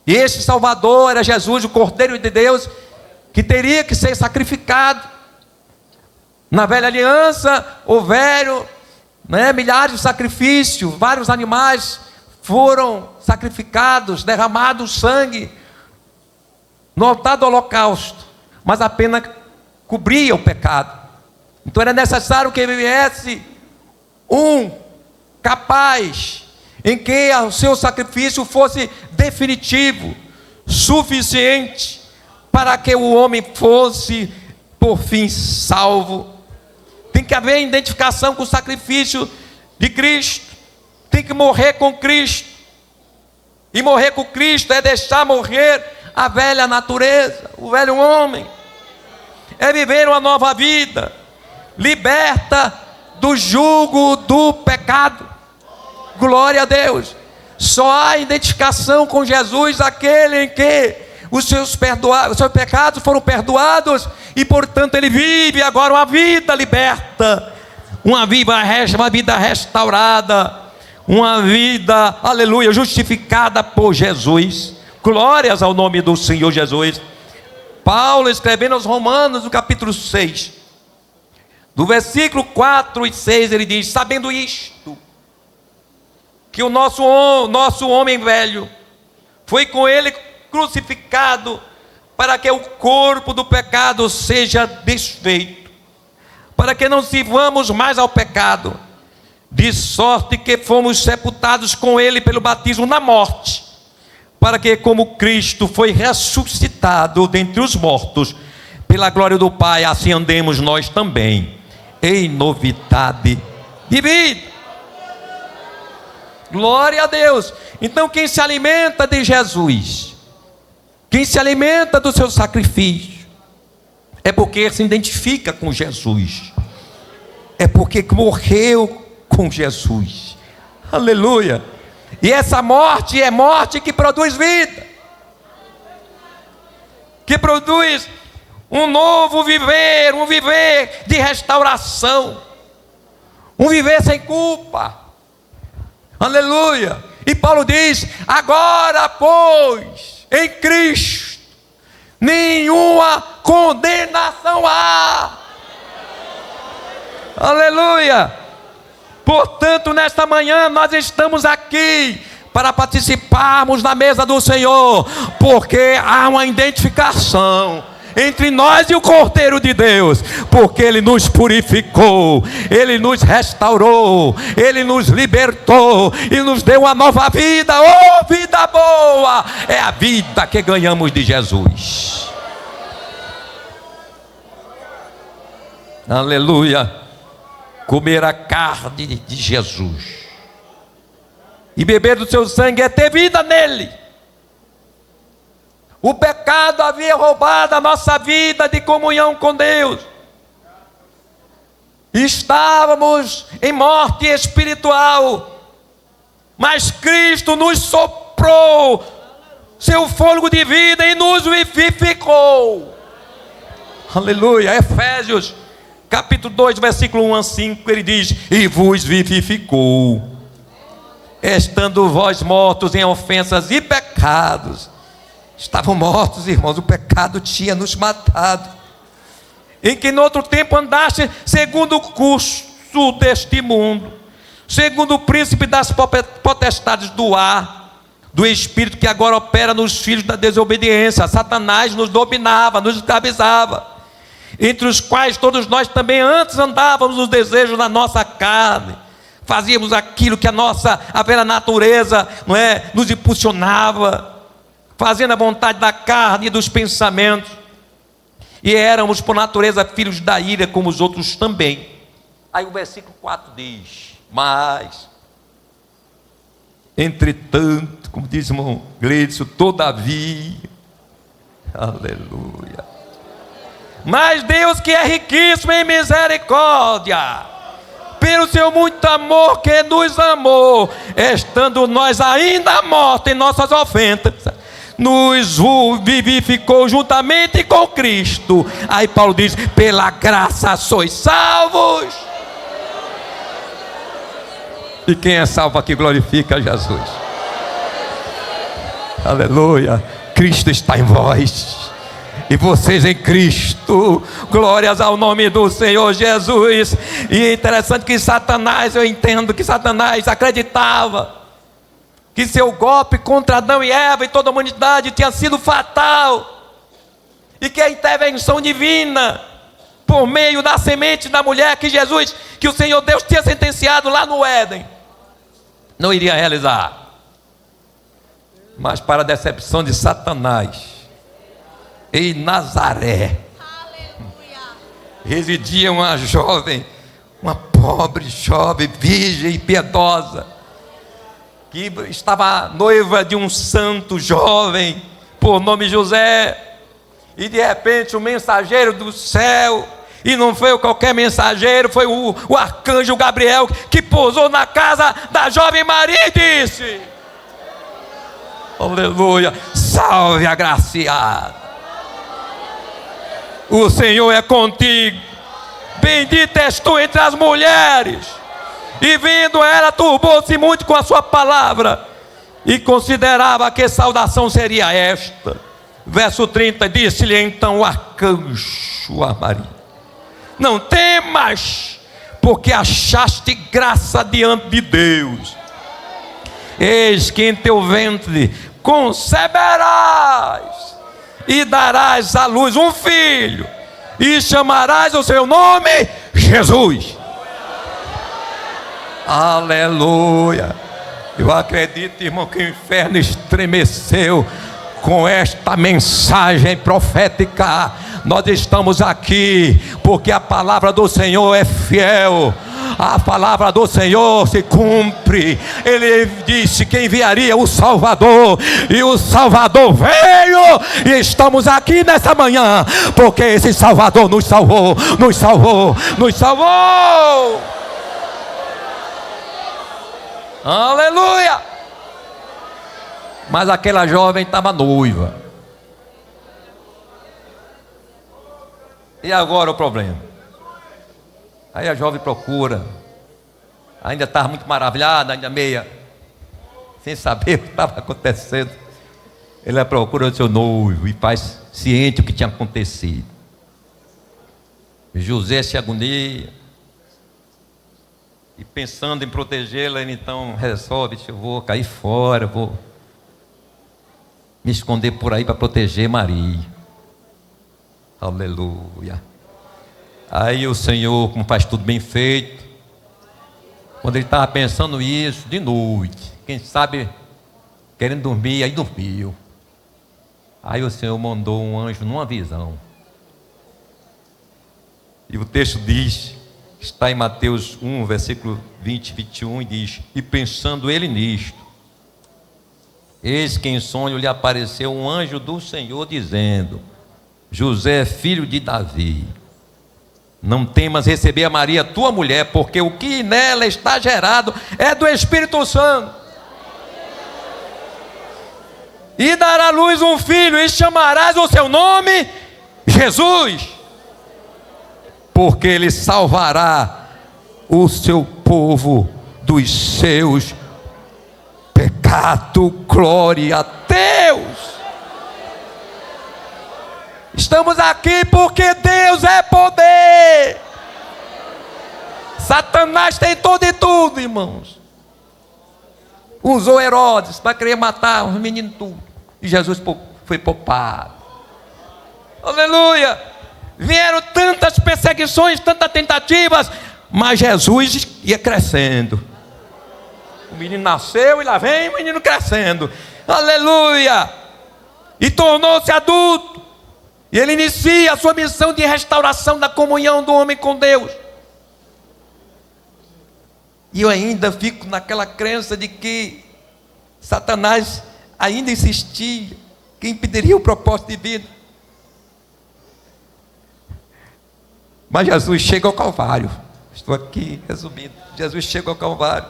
E esse Salvador era Jesus, o Cordeiro de Deus, que teria que ser sacrificado. Na velha aliança, houveram milhares de sacrifícios, vários animais foram sacrificados, derramados sangue no altar do holocausto, mas apenas cobria o pecado. Então era necessário que viesse um capaz, em que o seu sacrifício fosse definitivo, suficiente, para que o homem fosse, por fim, salvo. Tem que haver identificação com o sacrifício de Cristo, tem que morrer com Cristo, e morrer com Cristo é deixar morrer a velha natureza, o velho homem, é viver uma nova vida, liberta do jugo do pecado. Glória a Deus. Só há identificação com Jesus aquele em que os seus pecados foram perdoados e portanto ele vive agora uma vida liberta, uma vida restaurada, uma vida, aleluia, justificada por Jesus. Glórias ao nome do Senhor Jesus. Paulo, escrevendo aos Romanos, no capítulo 6, do versículo 4 e 6, ele diz: sabendo isto, que o nosso homem velho foi com ele crucificado, para que o corpo do pecado seja desfeito, para que não sirvamos mais ao pecado, de sorte que fomos sepultados com ele pelo batismo na morte, para que, como Cristo foi ressuscitado dentre os mortos, pela glória do Pai, assim andemos nós também em novidade de vida. Glória a Deus. Então quem se alimenta de Jesus, quem se alimenta do seu sacrifício, é porque se identifica com Jesus, é porque morreu com Jesus. Aleluia. E essa morte é morte que produz vida, que produz um novo viver, um viver de restauração, um viver sem culpa. Aleluia. E Paulo diz: agora, pois, em Cristo, nenhuma condenação há. Aleluia. Portanto, nesta manhã nós estamos aqui para participarmos da mesa do Senhor, porque há uma identificação entre nós e o Cordeiro de Deus, porque Ele nos purificou, Ele nos restaurou, Ele nos libertou e nos deu uma nova vida. Oh, vida boa! É a vida que ganhamos de Jesus. aleluia, comer a carne de Jesus e beber do seu sangue é ter vida nele. O pecado havia roubado a nossa vida de comunhão com Deus. Estávamos em morte espiritual, mas Cristo nos soprou seu fôlego de vida e nos vivificou. Aleluia. Efésios capítulo 2, versículo 1 a 5, ele diz: e vos vivificou, estando vós mortos em ofensas e pecados. Estavam mortos, irmãos, o pecado tinha nos matado, em que no outro tempo andaste segundo o curso deste mundo, segundo o príncipe das potestades do ar, do espírito que agora opera nos filhos da desobediência. Satanás nos dominava, nos escravizava, entre os quais todos nós também antes andávamos nos desejos da nossa carne, fazíamos aquilo que a velha natureza, não é, nos impulsionava, fazendo a vontade da carne e dos pensamentos, e éramos por natureza filhos da ira como os outros também. Aí o versículo 4 diz: mas, entretanto, como diz o irmão Gleidson, todavia, aleluia, mas Deus, que é riquíssimo em misericórdia, pelo seu muito amor que nos amou, estando nós ainda mortos em nossas ofensas, nos vivificou juntamente com Cristo. Aí Paulo diz: pela graça sois salvos. E quem é salvo aqui glorifica a Jesus. Aleluia. Cristo está em vós e vocês em Cristo. Glórias ao nome do Senhor Jesus. E é interessante que Satanás, eu entendo que Satanás acreditava que seu golpe contra Adão e Eva e toda a humanidade tinha sido fatal, e que a intervenção divina, por meio da semente da mulher que Jesus, que o Senhor Deus tinha sentenciado lá no Éden, não iria realizar. Mas para a decepção de Satanás, em Nazaré, residia uma jovem, uma pobre jovem, virgem e piedosa, que estava noiva de um santo jovem, por nome José. E de repente o mensageiro do céu, e não foi qualquer mensageiro, foi o arcanjo Gabriel, que pousou na casa da jovem Maria e disse: aleluia, salve agraciada, o Senhor é contigo, bendita és tu entre as mulheres. E vendo ela, turbou-se muito com a sua palavra, e considerava que saudação seria esta. Verso 30, disse-lhe então o arcanjo a Maria: não temas, porque achaste graça diante de Deus. Eis que em teu ventre conceberás, e darás à luz um filho, e chamarás o seu nome Jesus. Aleluia. Eu acredito, irmão, que o inferno estremeceu com esta mensagem profética. Nós estamos aqui porque a palavra do Senhor é fiel, a palavra do Senhor se cumpre. Ele disse que enviaria o Salvador, e o Salvador veio, e estamos aqui nessa manhã porque esse Salvador nos salvou, nos salvou, nos salvou. Aleluia. Mas aquela jovem estava noiva. E agora o problema? Aí a jovem procura, ainda estava muito maravilhada, ainda meia sem saber o que estava acontecendo. Ela procura o seu noivo e faz ciente o que tinha acontecido. José se agonia, e pensando em protegê-la, ele então resolve: eu vou cair fora, vou me esconder por aí para proteger Maria. Aleluia. Aí o Senhor, como faz tudo bem feito, quando ele estava pensando isso, de noite, quem sabe querendo dormir, aí dormiu. Aí o Senhor mandou um anjo numa visão. E o texto diz, está em Mateus 1, versículo 20 e 21, e diz: e pensando ele nisto, eis que em sonho lhe apareceu um anjo do Senhor, dizendo: José, filho de Davi, não temas receber a Maria, tua mulher, porque o que nela está gerado é do Espírito Santo. E dará à luz um filho, e chamarás o seu nome Jesus, porque ele salvará o seu povo dos seus pecados. Glória a Deus. Estamos aqui porque Deus é poder. Satanás tem tudo e tudo, irmãos. Usou Herodes para querer matar os meninos tudo, e Jesus foi poupado. Aleluia. Vieram tantas perseguições, tantas tentativas, mas Jesus ia crescendo. O menino nasceu e lá vem o menino crescendo. Aleluia. E tornou-se adulto. E ele inicia a sua missão de restauração da comunhão do homem com Deus. E eu ainda fico naquela crença de que Satanás ainda insistia, que impediria o propósito de vida. Mas Jesus chega ao Calvário. Estou aqui resumindo. Jesus chega ao Calvário.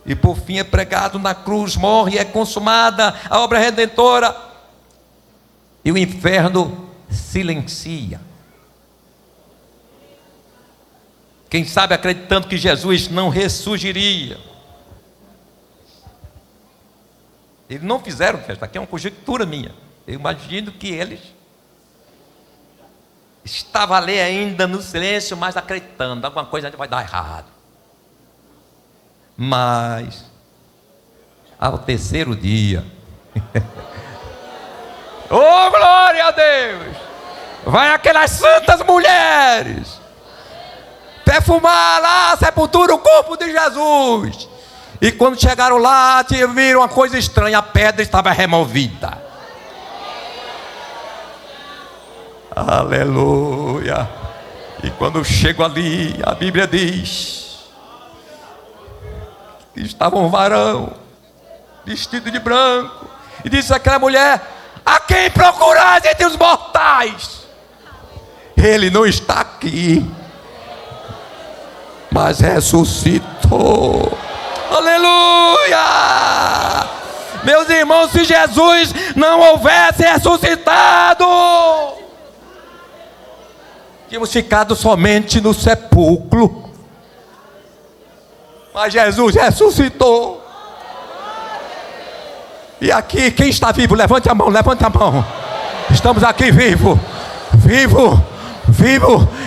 E por fim é pregado na cruz, morre, é consumada a obra redentora. E o inferno silencia. Quem sabe acreditando que Jesus não ressurgiria. Eles não fizeram festa, aqui é uma conjectura minha. Eu imagino que eles estavam ali ainda no silêncio, mas acreditando, alguma coisa vai dar errado. Mas, ao terceiro dia, oh glória a Deus, vai aquelas santas mulheres perfumar lá a sepultura, o corpo de Jesus. E quando chegaram lá, viram uma coisa estranha, a pedra estava removida. Aleluia. E quando chego ali, a Bíblia diz que estava um varão vestido de branco, e disse àquela mulher: a quem procurais entre os mortais? Ele não está aqui, mas ressuscitou. Aleluia! Meus irmãos, se Jesus não houvesse ressuscitado, tínhamos ficado somente no sepulcro. Mas Jesus ressuscitou. E aqui, quem está vivo, levante a mão, levante a mão. Estamos aqui vivo,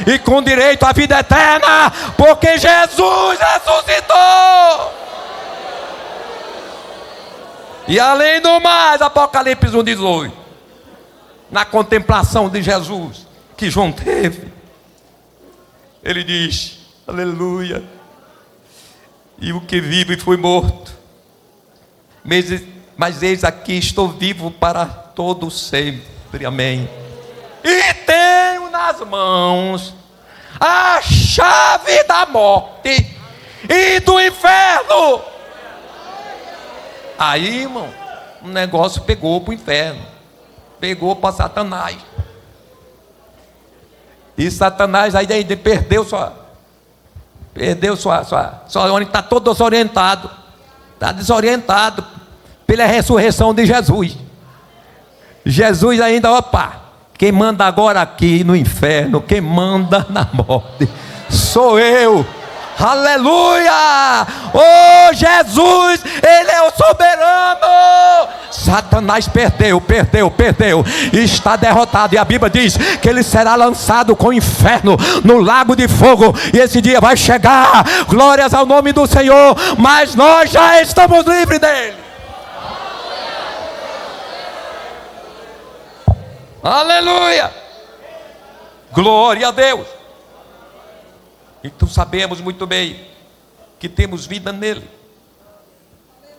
e com direito à vida eterna, porque Jesus ressuscitou. E além do mais, Apocalipse 1,18, na contemplação de Jesus que João teve, ele diz: aleluia, e o que vive foi morto, mas eis aqui estou vivo para todo sempre, amém. E tenho nas mãos a chave da morte e do inferno. Aí, irmão, o negócio pegou para o inferno, pegou para Satanás. E Satanás aí perdeu sua está todo desorientado, está desorientado pela ressurreição de Jesus. Jesus ainda, opa, quem manda agora aqui no inferno, quem manda na morte, sou eu. Aleluia! Oh Jesus, Ele é o soberano. Satanás perdeu, está derrotado, e a Bíblia diz que ele será lançado com o inferno no lago de fogo, e esse dia vai chegar. Glórias ao nome do Senhor, mas nós já estamos livres dele. Aleluia! Glória a Deus! Então sabemos muito bem que temos vida nele.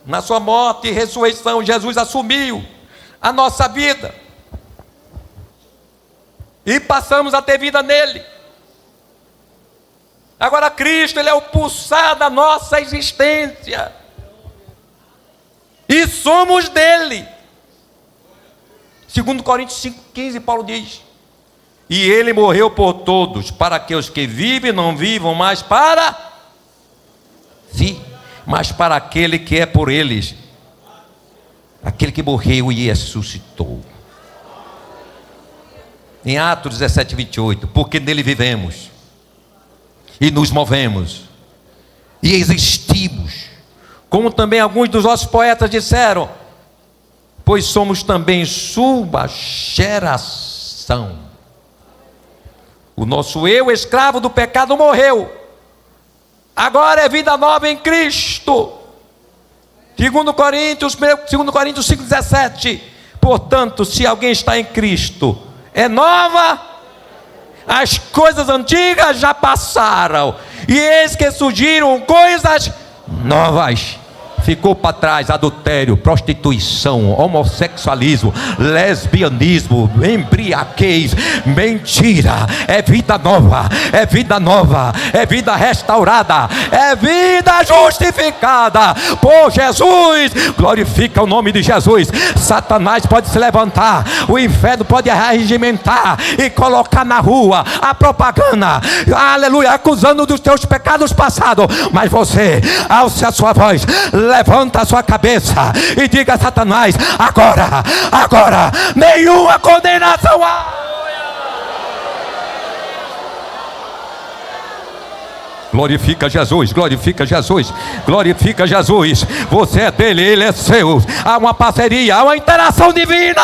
Na sua morte e ressurreição, Jesus assumiu a nossa vida, e passamos a ter vida nele. Agora Cristo, Ele é o pulsar da nossa existência. E somos dele. 2 Coríntios 5,15, Paulo diz: e Ele morreu por todos, para que os que vivem não vivam mais para si, mas para aquele que é por eles, aquele que morreu e ressuscitou. Em Atos 17, 28, porque nele vivemos, e nos movemos, e existimos, como também alguns dos nossos poetas disseram, pois somos também sua geração. O nosso eu, escravo do pecado, morreu, agora é vida nova em Cristo. 2 Coríntios 5,17, portanto, se alguém está em Cristo, é nova, as coisas antigas já passaram, e eis que surgiram coisas novas. Ficou para trás adultério, prostituição, homossexualismo, lesbianismo, embriaguez, mentira. É vida nova, é vida nova, é vida restaurada, é vida justificada por Jesus. Glorifica o nome de Jesus. Satanás pode se levantar, o inferno pode arregimentar e colocar na rua a propaganda, aleluia, acusando dos teus pecados passados, mas você, alce a sua voz, levanta a sua cabeça e diga a Satanás: agora, nenhuma condenação há. Glorifica Jesus, glorifica Jesus, glorifica Jesus. Você é dele, ele é seu. Há uma parceria, há uma interação divina.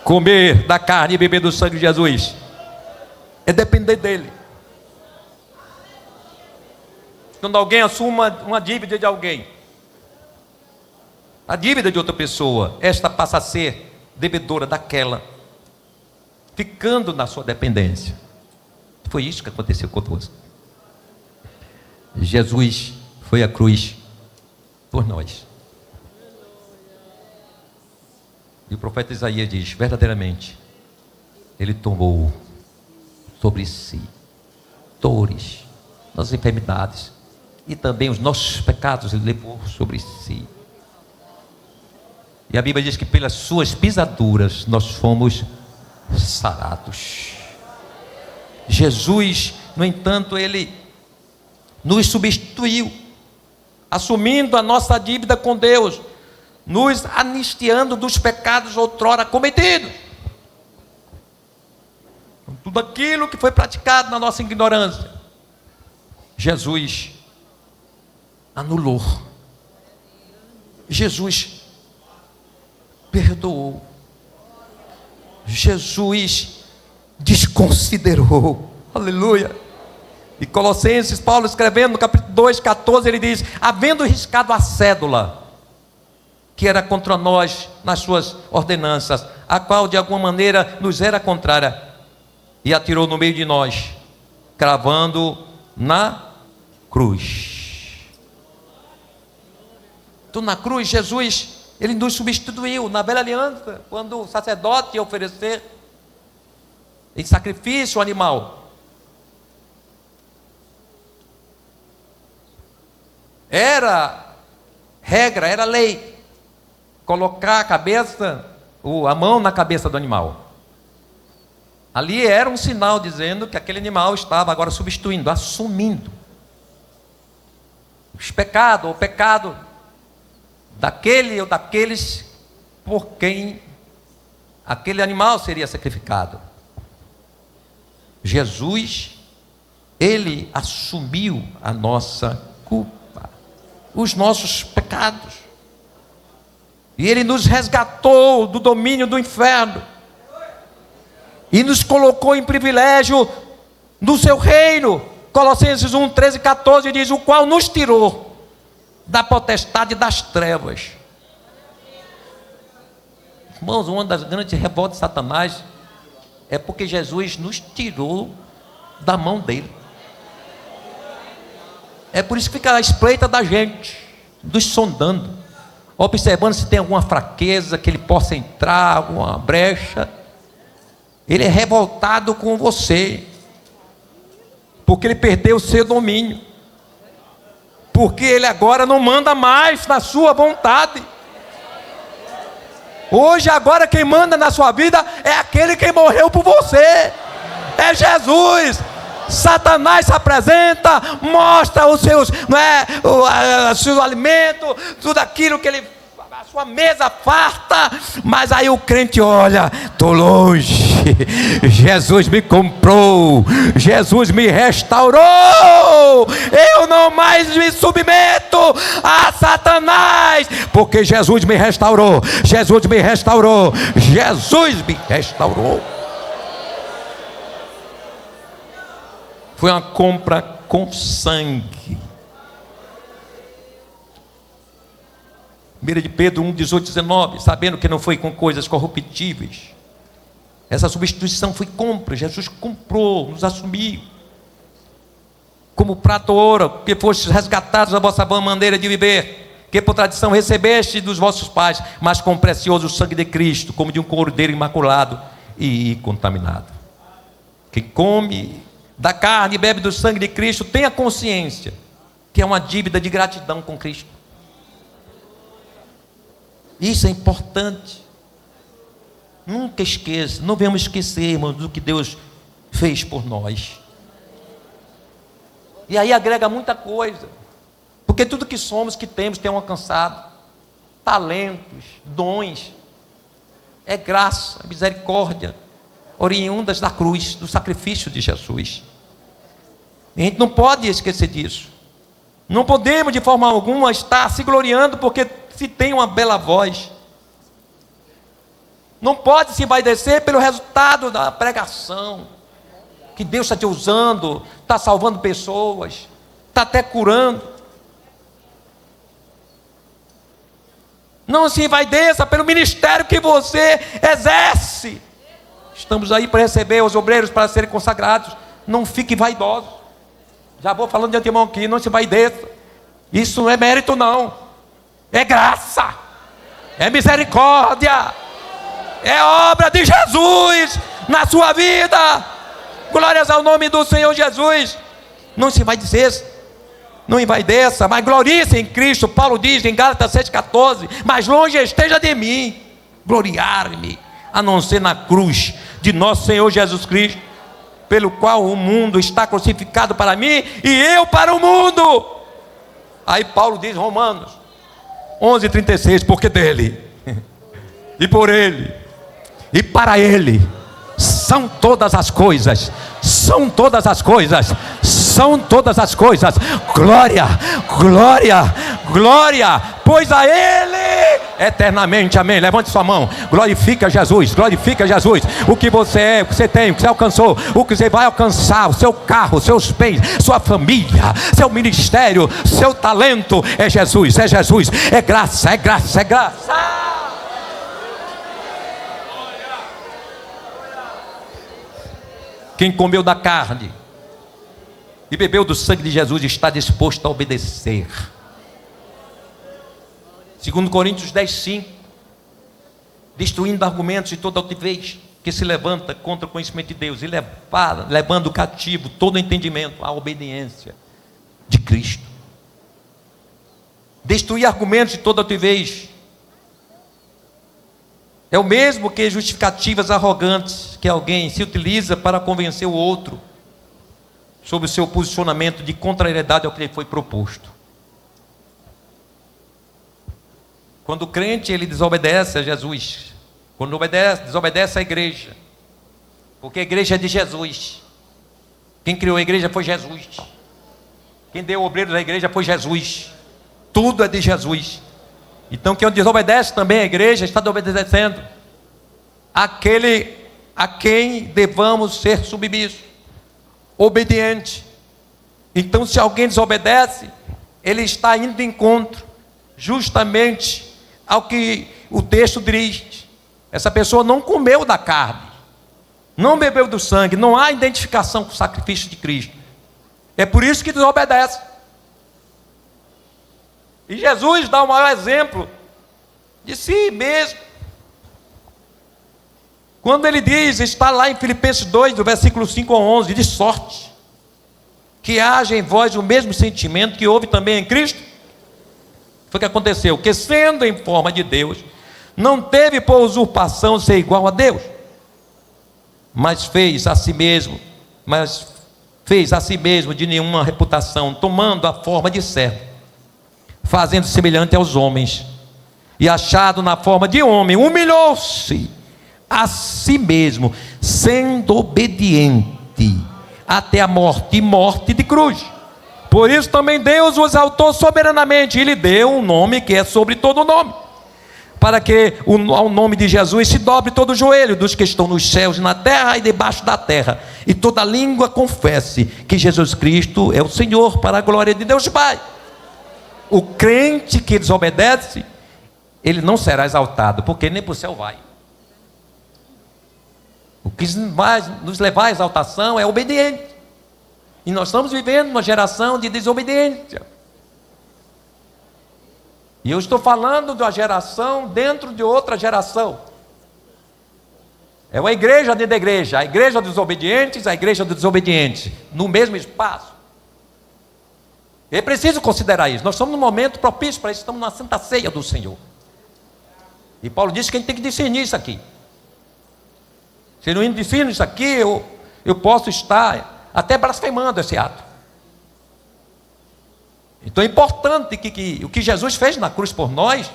Comer da carne e beber do sangue de Jesus é depender dele. Quando alguém assume uma dívida de alguém, a dívida de outra pessoa, esta passa a ser devedora daquela, ficando na sua dependência. Foi isso que aconteceu conosco. Jesus foi à cruz por nós. E o profeta Isaías diz: verdadeiramente, ele tomou sobre si dores, nossas enfermidades, e também os nossos pecados ele levou sobre si. E a Bíblia diz que pelas suas pisaduras nós fomos sarados. Jesus, no entanto, ele nos substituiu, assumindo a nossa dívida com Deus, nos anistiando dos pecados outrora cometidos. Tudo aquilo que foi praticado na nossa ignorância, Jesus anulou. Jesus perdoou. Jesus desconsiderou. Aleluia. E Colossenses, Paulo escrevendo no capítulo 2, 14, ele diz: havendo riscado a cédula que era contra nós nas suas ordenanças, a qual de alguma maneira nos era contrária, e atirou no meio de nós, cravando na cruz. Então na cruz Jesus, ele nos substituiu. Na velha aliança, quando o sacerdote ia oferecer em sacrifício o animal, era regra, era lei, colocar a mão na cabeça do animal. Ali era um sinal dizendo que aquele animal estava agora substituindo, assumindo os pecados, o pecado daquele ou daqueles por quem aquele animal seria sacrificado. Jesus, ele assumiu a nossa culpa, os nossos pecados, e ele nos resgatou do domínio do inferno e nos colocou em privilégio no seu reino. Colossenses 1, 13 e 14 diz: o qual nos tirou da potestade das trevas. Irmãos, uma das grandes revoltas de Satanás é porque Jesus nos tirou da mão dele. É por isso que fica à espreita da gente, nos sondando, observando se tem alguma fraqueza que ele possa entrar, alguma brecha. Ele é revoltado com você, porque ele perdeu o seu domínio, porque ele agora não manda mais na sua vontade. Hoje, agora, quem manda na sua vida é aquele que morreu por você, é Jesus. Satanás se apresenta, mostra os seus, o seu alimento, tudo aquilo que ele, a sua mesa farta, mas aí o crente olha, estou longe, Jesus me comprou, Jesus me restaurou, eu não mais me submeto a Satanás, porque Jesus me restaurou, Jesus me restaurou, Jesus me restaurou. Foi uma compra com sangue. 1 de Pedro 1, 18, 19, sabendo que não foi com coisas corruptíveis. Essa substituição foi compra, Jesus comprou, nos assumiu. Como prata ou ouro, que fostes resgatados da vossa vã maneira de viver, que por tradição recebeste dos vossos pais, mas com o precioso sangue de Cristo, como de um cordeiro imaculado e contaminado. Quem come da carne e bebe do sangue de Cristo, tenha consciência que é uma dívida de gratidão com Cristo. Isso é importante. Nunca esqueça, não devemos esquecermos do que Deus fez por nós. E aí agrega muita coisa, porque tudo que somos, que temos, tem alcançado, talentos, dons, é graça, misericórdia, oriundas da cruz, do sacrifício de Jesus. A gente não pode esquecer disso. Não podemos de forma alguma estar se gloriando porque se tem uma bela voz. Não pode se envaidecer pelo resultado da pregação, que Deus está te usando, está salvando pessoas, está até curando. Não se envaideça pelo ministério que você exerce. Estamos aí para receber os obreiros para serem consagrados. Não fique vaidoso. Já vou falando de antemão aqui, não se vaideça. Isso não é mérito não, é graça, é misericórdia, é obra de Jesus na sua vida. Glórias ao nome do Senhor Jesus. Não se envaideça, não envaideça, mas glorie-se em Cristo. Paulo diz em Gálatas 7,14: mas longe esteja de mim gloriar-me, a não ser na cruz de nosso Senhor Jesus Cristo, pelo qual o mundo está crucificado para mim e eu para o mundo. Aí Paulo diz, Romanos 11:36, porque dele, e por ele, e para ele, são todas as coisas, são todas as coisas, são todas as coisas. Glória, glória, glória, pois a ele eternamente, amém. Levante sua mão, glorifica Jesus, glorifica Jesus. O que você é, o que você tem, o que você alcançou, o que você vai alcançar, o seu carro, seus bens, sua família, seu ministério, seu talento, é Jesus, é Jesus, é graça, é graça, é graça. Quem comeu da carne e bebeu do sangue de Jesus está disposto a obedecer. 2 Coríntios 10:5, destruindo argumentos e toda altivez que se levanta contra o conhecimento de Deus, e levando cativo todo entendimento à obediência de Cristo. Destruir argumentos de toda altivez é o mesmo que justificativas arrogantes que alguém se utiliza para convencer o outro sobre o seu posicionamento de contrariedade ao que lhe foi proposto. Quando o crente ele desobedece a Jesus, quando desobedece à igreja, porque a igreja é de Jesus, quem criou a igreja foi Jesus, quem deu obreiros à igreja foi Jesus, tudo é de Jesus. Então quem desobedece também à igreja está desobedecendo aquele a quem devamos ser submissos, obediente. Então se alguém desobedece, ele está indo de encontro justamente ao que o texto diz. Essa pessoa não comeu da carne, não bebeu do sangue, não há identificação com o sacrifício de Cristo. É por isso que desobedece. E Jesus dá o maior exemplo de si mesmo. Quando ele diz, está lá em Filipenses 2, do versículo 5 ao 11, de sorte que haja em vós o mesmo sentimento que houve também em Cristo. Foi o que aconteceu, que sendo em forma de Deus, não teve por usurpação ser igual a Deus, mas fez a si mesmo de nenhuma reputação, tomando a forma de servo, fazendo semelhante aos homens, e achado na forma de homem, humilhou-se a si mesmo, sendo obediente até a morte, e morte de cruz. Por isso também Deus o exaltou soberanamente, e lhe deu um nome que é sobre todo nome, para que ao nome de Jesus se dobre todo o joelho dos que estão nos céus, na terra e debaixo da terra, e toda língua confesse que Jesus Cristo é o Senhor, para a glória de Deus Pai. O crente que desobedece, ele não será exaltado, porque nem para o céu vai. O que vai nos levar à exaltação é obediente, e nós estamos vivendo uma geração de desobediência. E eu estou falando de uma geração dentro de outra geração. É uma igreja dentro da igreja, a igreja dos obedientes, a igreja dos desobedientes, no mesmo espaço. É preciso considerar isso. Nós estamos num momento propício para isso, estamos na Santa Ceia do Senhor. E Paulo disse que a gente tem que discernir isso aqui. Se eu não discerno isso aqui, eu posso estar até blasfemando esse ato. Então é importante que o que Jesus fez na cruz por nós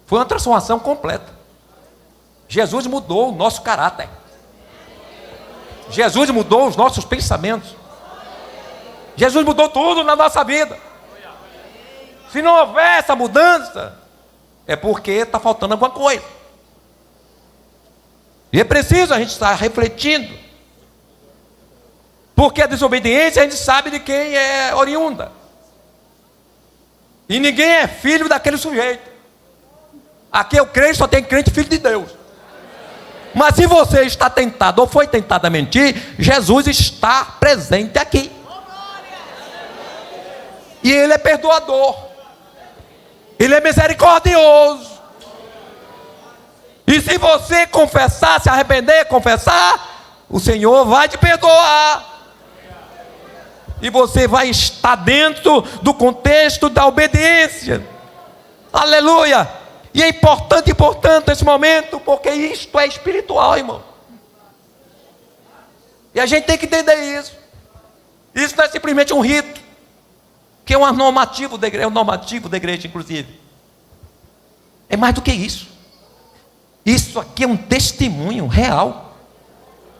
foi uma transformação completa. Jesus mudou o nosso caráter. Jesus mudou os nossos pensamentos. Jesus mudou tudo na nossa vida. Se não houver essa mudança, é porque está faltando alguma coisa. E é preciso a gente estar refletindo. Porque a desobediência a gente sabe de quem é oriunda. E ninguém é filho daquele sujeito. Aqui eu creio, só tem crente filho de Deus. Mas se você está tentado ou foi tentado a mentir, Jesus está presente aqui. E Ele é perdoador. Ele é misericordioso. E se você confessar, se arrepender, confessar, o Senhor vai te perdoar. E você vai estar dentro do contexto da obediência. Aleluia! E é importante esse momento, porque isto é espiritual, irmão. E a gente tem que entender isso. Isso não é simplesmente um rito, que é um normativo da igreja, é um normativo da igreja, inclusive. É mais do que isso. Isso aqui é um testemunho real.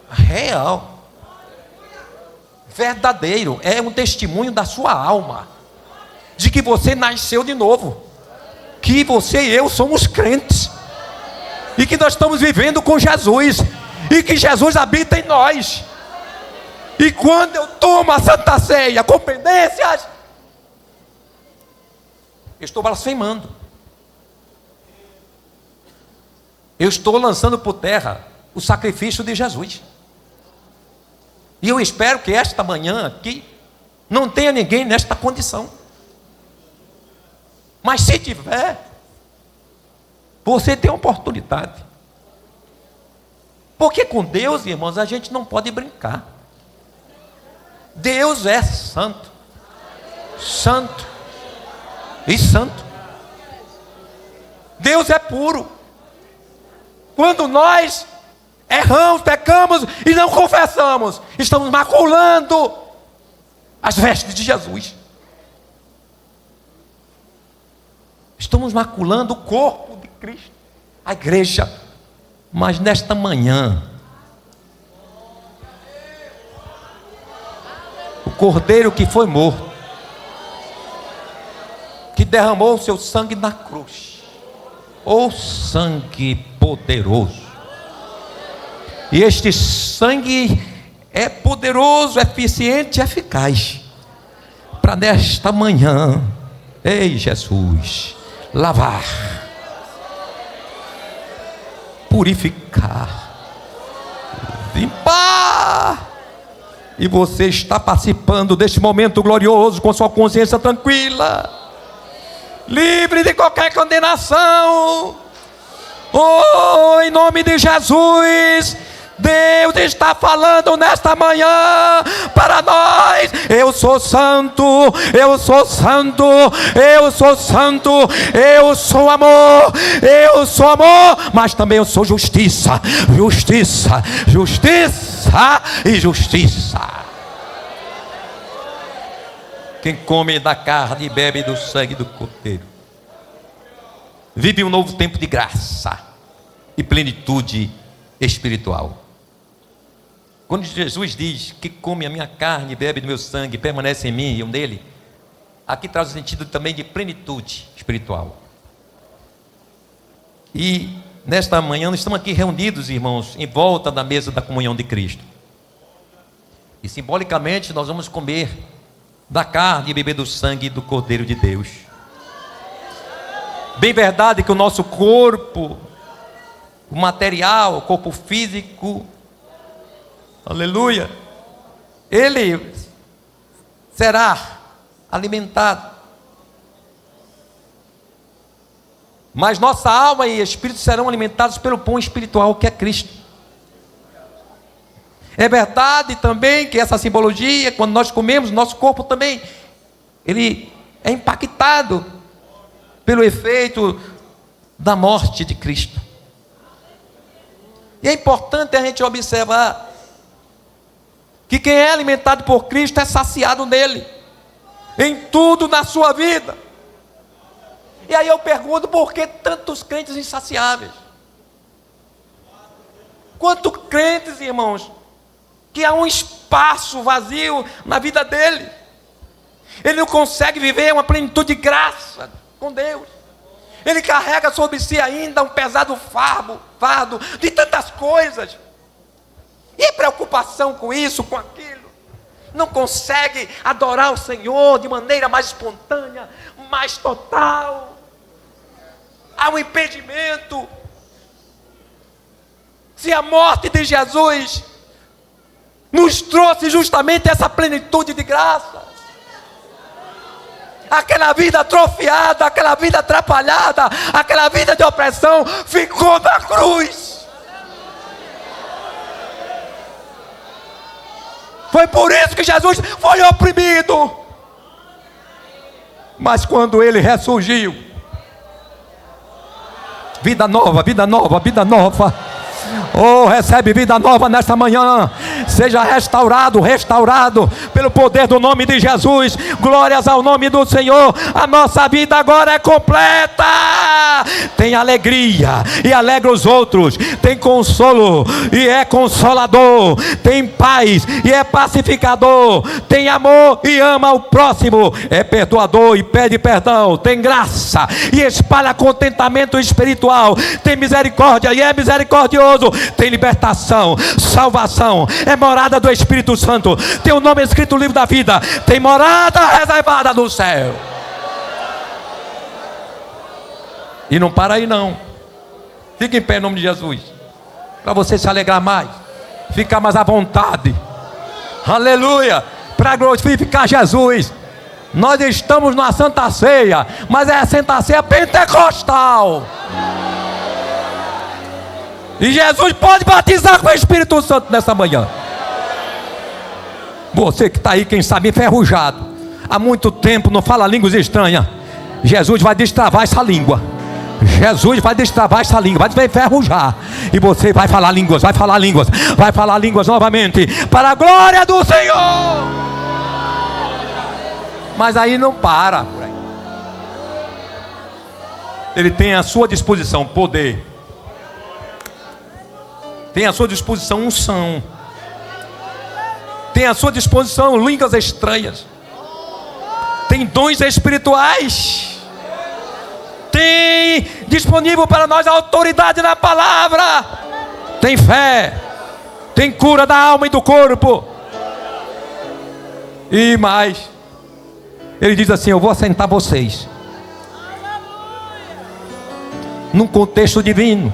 Real. Verdadeiro, é um testemunho da sua alma, de que você nasceu de novo, que você e eu somos crentes, e que nós estamos vivendo com Jesus, e que Jesus habita em nós. E quando eu tomo a Santa Ceia com pendências, eu estou blasfemando, eu estou lançando por terra o sacrifício de Jesus. E eu espero que esta manhã aqui não tenha ninguém nesta condição. Mas se tiver, você tem oportunidade. Porque com Deus, irmãos, a gente não pode brincar. Deus é santo. Santo. E santo. Deus é puro. Quando nós erramos, pecamos e não confessamos, estamos maculando as vestes de Jesus. Estamos maculando o corpo de Cristo, a igreja. Mas nesta manhã, o Cordeiro que foi morto, que derramou o seu sangue na cruz, o sangue poderoso. E este sangue é poderoso, eficiente e eficaz para nesta manhã, ei Jesus, lavar, purificar, limpar. E você está participando deste momento glorioso com sua consciência tranquila, livre de qualquer condenação. Oh, em nome de Jesus, Deus está falando nesta manhã para nós. Eu sou santo, eu sou santo, eu sou santo, eu sou amor, mas também eu sou justiça, justiça, justiça e justiça. Quem come da carne e bebe do sangue do Cordeiro vive um novo tempo de graça e plenitude espiritual. Quando Jesus diz que come a minha carne e bebe do meu sangue, permanece em mim e eu nele, aqui traz o sentido também de plenitude espiritual. E nesta manhã nós estamos aqui reunidos, irmãos, em volta da mesa da comunhão de Cristo. E simbolicamente nós vamos comer da carne e beber do sangue do Cordeiro de Deus. Bem verdade que o nosso corpo, o material, o corpo físico, aleluia, ele será alimentado, mas nossa alma e espírito serão alimentados pelo pão espiritual que é Cristo. É verdade também que essa simbologia, quando nós comemos, nosso corpo também, ele é impactado pelo efeito da morte de Cristo. E é importante a gente observar que quem é alimentado por Cristo é saciado nele, em tudo na sua vida. E aí eu pergunto, por que tantos crentes insaciáveis? Quantos crentes, irmãos, que há um espaço vazio na vida dele, ele não consegue viver uma plenitude de graça com Deus, ele carrega sobre si ainda um pesado fardo de tantas coisas, e preocupação com isso, com aquilo, não consegue adorar o Senhor de maneira mais espontânea, mais total, há um impedimento. Se a morte de Jesus nos trouxe justamente essa plenitude de graça, aquela vida atrofiada, aquela vida atrapalhada, aquela vida de opressão ficou na cruz. Foi por isso que Jesus foi oprimido, mas quando ele ressurgiu, vida nova, vida nova, vida nova. Oh, recebe vida nova nesta manhã. Seja restaurado pelo poder do nome de Jesus. Glórias ao nome do Senhor. A nossa vida agora é completa. Tem alegria e alegra os outros. Tem consolo e é consolador. Tem paz e é pacificador. Tem amor e ama o próximo. É perdoador e pede perdão. Tem graça e espalha contentamento espiritual. Tem misericórdia e é misericordioso. Tem libertação, salvação, é morada do Espírito Santo, tem o nome escrito no livro da vida, tem morada reservada no céu. E não para aí não, fica em pé em nome de Jesus, para você se alegrar mais, ficar mais à vontade, aleluia, para glorificar Jesus. Nós estamos na Santa Ceia, mas é a Santa Ceia pentecostal. E Jesus pode batizar com o Espírito Santo nessa manhã. Você que está aí, quem sabe, enferrujado, há muito tempo não fala línguas estranhas, Jesus vai destravar essa língua. Jesus vai destravar essa língua, vai enferrujar. E você vai falar línguas, vai falar línguas novamente, para a glória do Senhor. Mas aí não para. Ele tem à sua disposição poder, tem à sua disposição unção, tem à sua disposição línguas estranhas, tem dons espirituais, tem disponível para nós a autoridade na palavra, tem fé, tem cura da alma e do corpo. E mais, ele diz assim: eu vou assentar vocês num contexto divino,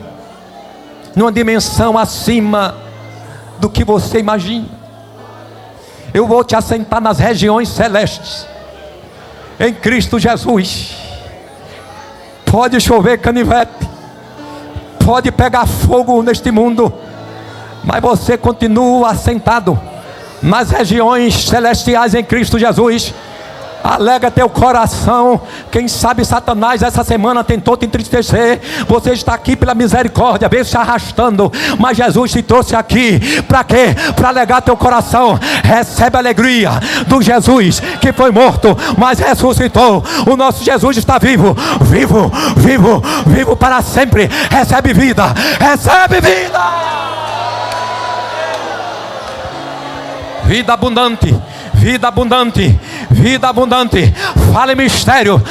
numa dimensão acima do que você imagina. Eu vou te assentar nas regiões celestes, em Cristo Jesus. Pode chover canivete, pode pegar fogo neste mundo, mas você continua assentado nas regiões celestiais em Cristo Jesus. Alegra teu coração. Quem sabe Satanás essa semana tentou te entristecer. Você está aqui pela misericórdia, vem se arrastando, mas Jesus te trouxe aqui para quê? Para alegrar teu coração. Recebe a alegria do Jesus que foi morto, mas ressuscitou. O nosso Jesus está vivo, vivo, vivo, vivo para sempre. Recebe vida, recebe vida, vida abundante, vida abundante, vida abundante. Fale mistério,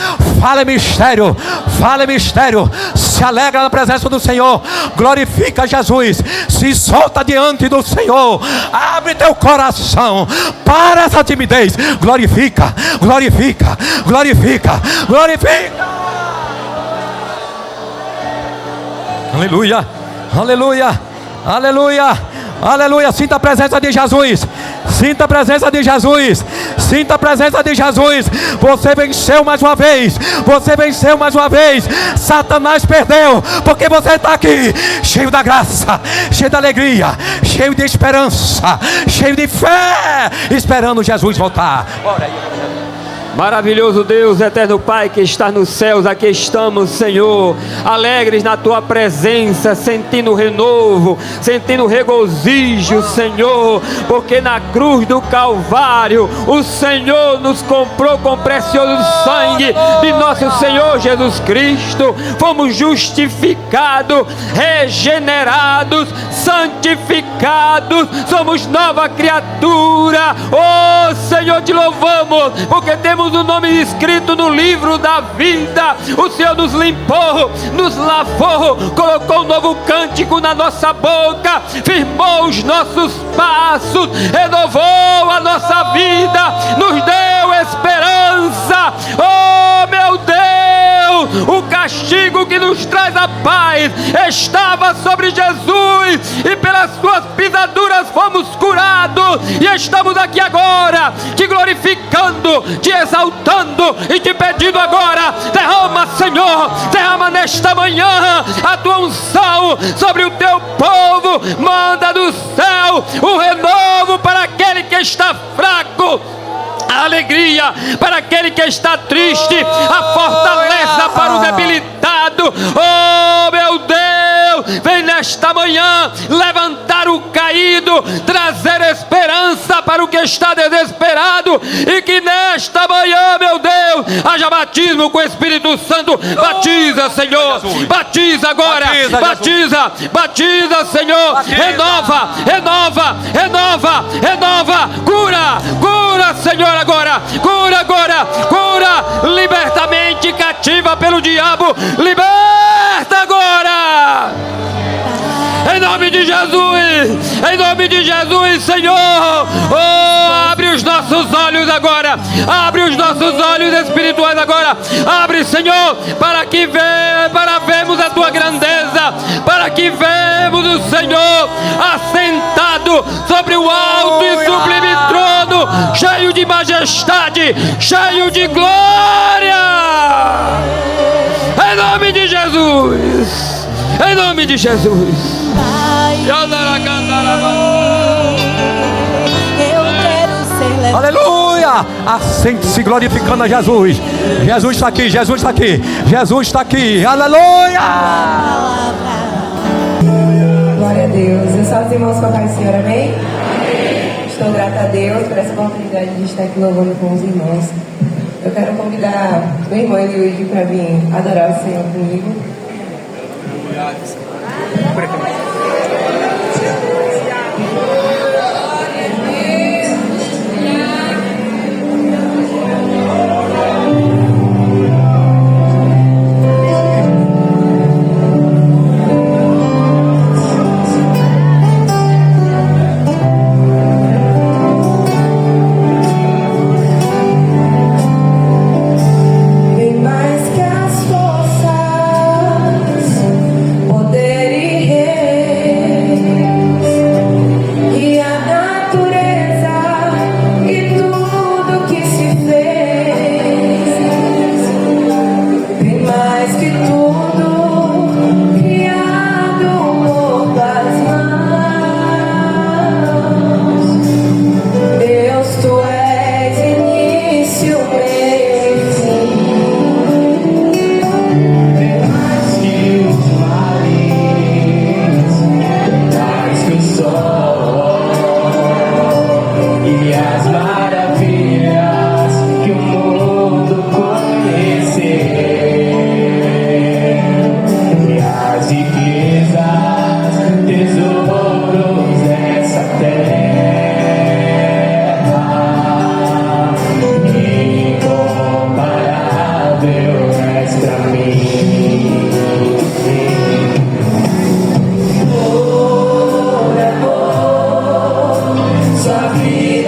fale mistério, fale mistério. Se alegra na presença do Senhor, glorifica Jesus, se solta diante do Senhor, abre teu coração, para essa timidez, glorifica, glorifica, glorifica, glorifica. Aleluia, aleluia, aleluia. Aleluia, sinta a presença de Jesus. Sinta a presença de Jesus. Sinta a presença de Jesus. Você venceu mais uma vez. Você venceu mais uma vez. Satanás perdeu, porque você está aqui, cheio da graça, cheio da alegria, cheio de esperança, cheio de fé, esperando Jesus voltar. Ora aí. Maravilhoso Deus, eterno Pai que está nos céus, aqui estamos, Senhor, alegres na Tua presença, sentindo renovo, sentindo regozijo, Senhor, porque na cruz do Calvário, o Senhor nos comprou com precioso sangue de nosso Senhor Jesus Cristo, fomos justificados, regenerados, santificados, somos nova criatura. Oh Senhor, te louvamos, porque temos o nome escrito no livro da vida. O Senhor nos limpou, nos lavou, colocou um novo cântico na nossa boca, firmou os nossos passos, renovou a nossa vida, nos deu esperança. Oh meu Deus, o castigo que nos traz a paz estava sobre Jesus, e pelas suas pisaduras fomos curados, e estamos aqui agora te glorificando, te exaltando e te pedindo agora: derrama, Senhor, derrama nesta manhã a tua unção sobre o teu povo, manda do céu o renovo para aquele que está fraco, a alegria para aquele que está triste, a fortaleza para o debilitado. Oh meu Deus, vem nesta manhã levantar o caído, trazer esperança para o que está desesperado, e que nesta manhã, meu Deus, haja batismo com o Espírito Santo. Batiza, Senhor, batiza agora, batiza, batiza, Senhor, renova, renova, renova, renova, cura, cura, Senhor, agora, cura agora, cura, liberta a mente cativa pelo diabo, liberta agora, em nome de Jesus, em nome de Jesus, Senhor. Oh, abre os nossos olhos agora, abre os nossos olhos espirituais agora, abre, Senhor, para vermos a tua grandeza, para que vemos o Senhor assentado sobre o alto e sublime trono, cheio de majestade, cheio de glória, em nome de Jesus, em nome de Jesus. Eu quero ser levado. Aleluia! Assente-se glorificando a Jesus. Jesus está aqui, Jesus está aqui, Jesus está aqui. Aleluia! Glória a Deus. Eu só os irmãos com a paz do Senhor, amém? Estou grata a Deus por essa oportunidade de estar aqui louvando com os irmãos. Eu quero convidar meu irmão Eliud para vir adorar o Senhor comigo. Mais que as forças, poder e rei. maravilhas que o mundo conhecer, e as riquezas, tesouros dessa terra, incomparável és pra mim. Por amor, sua vida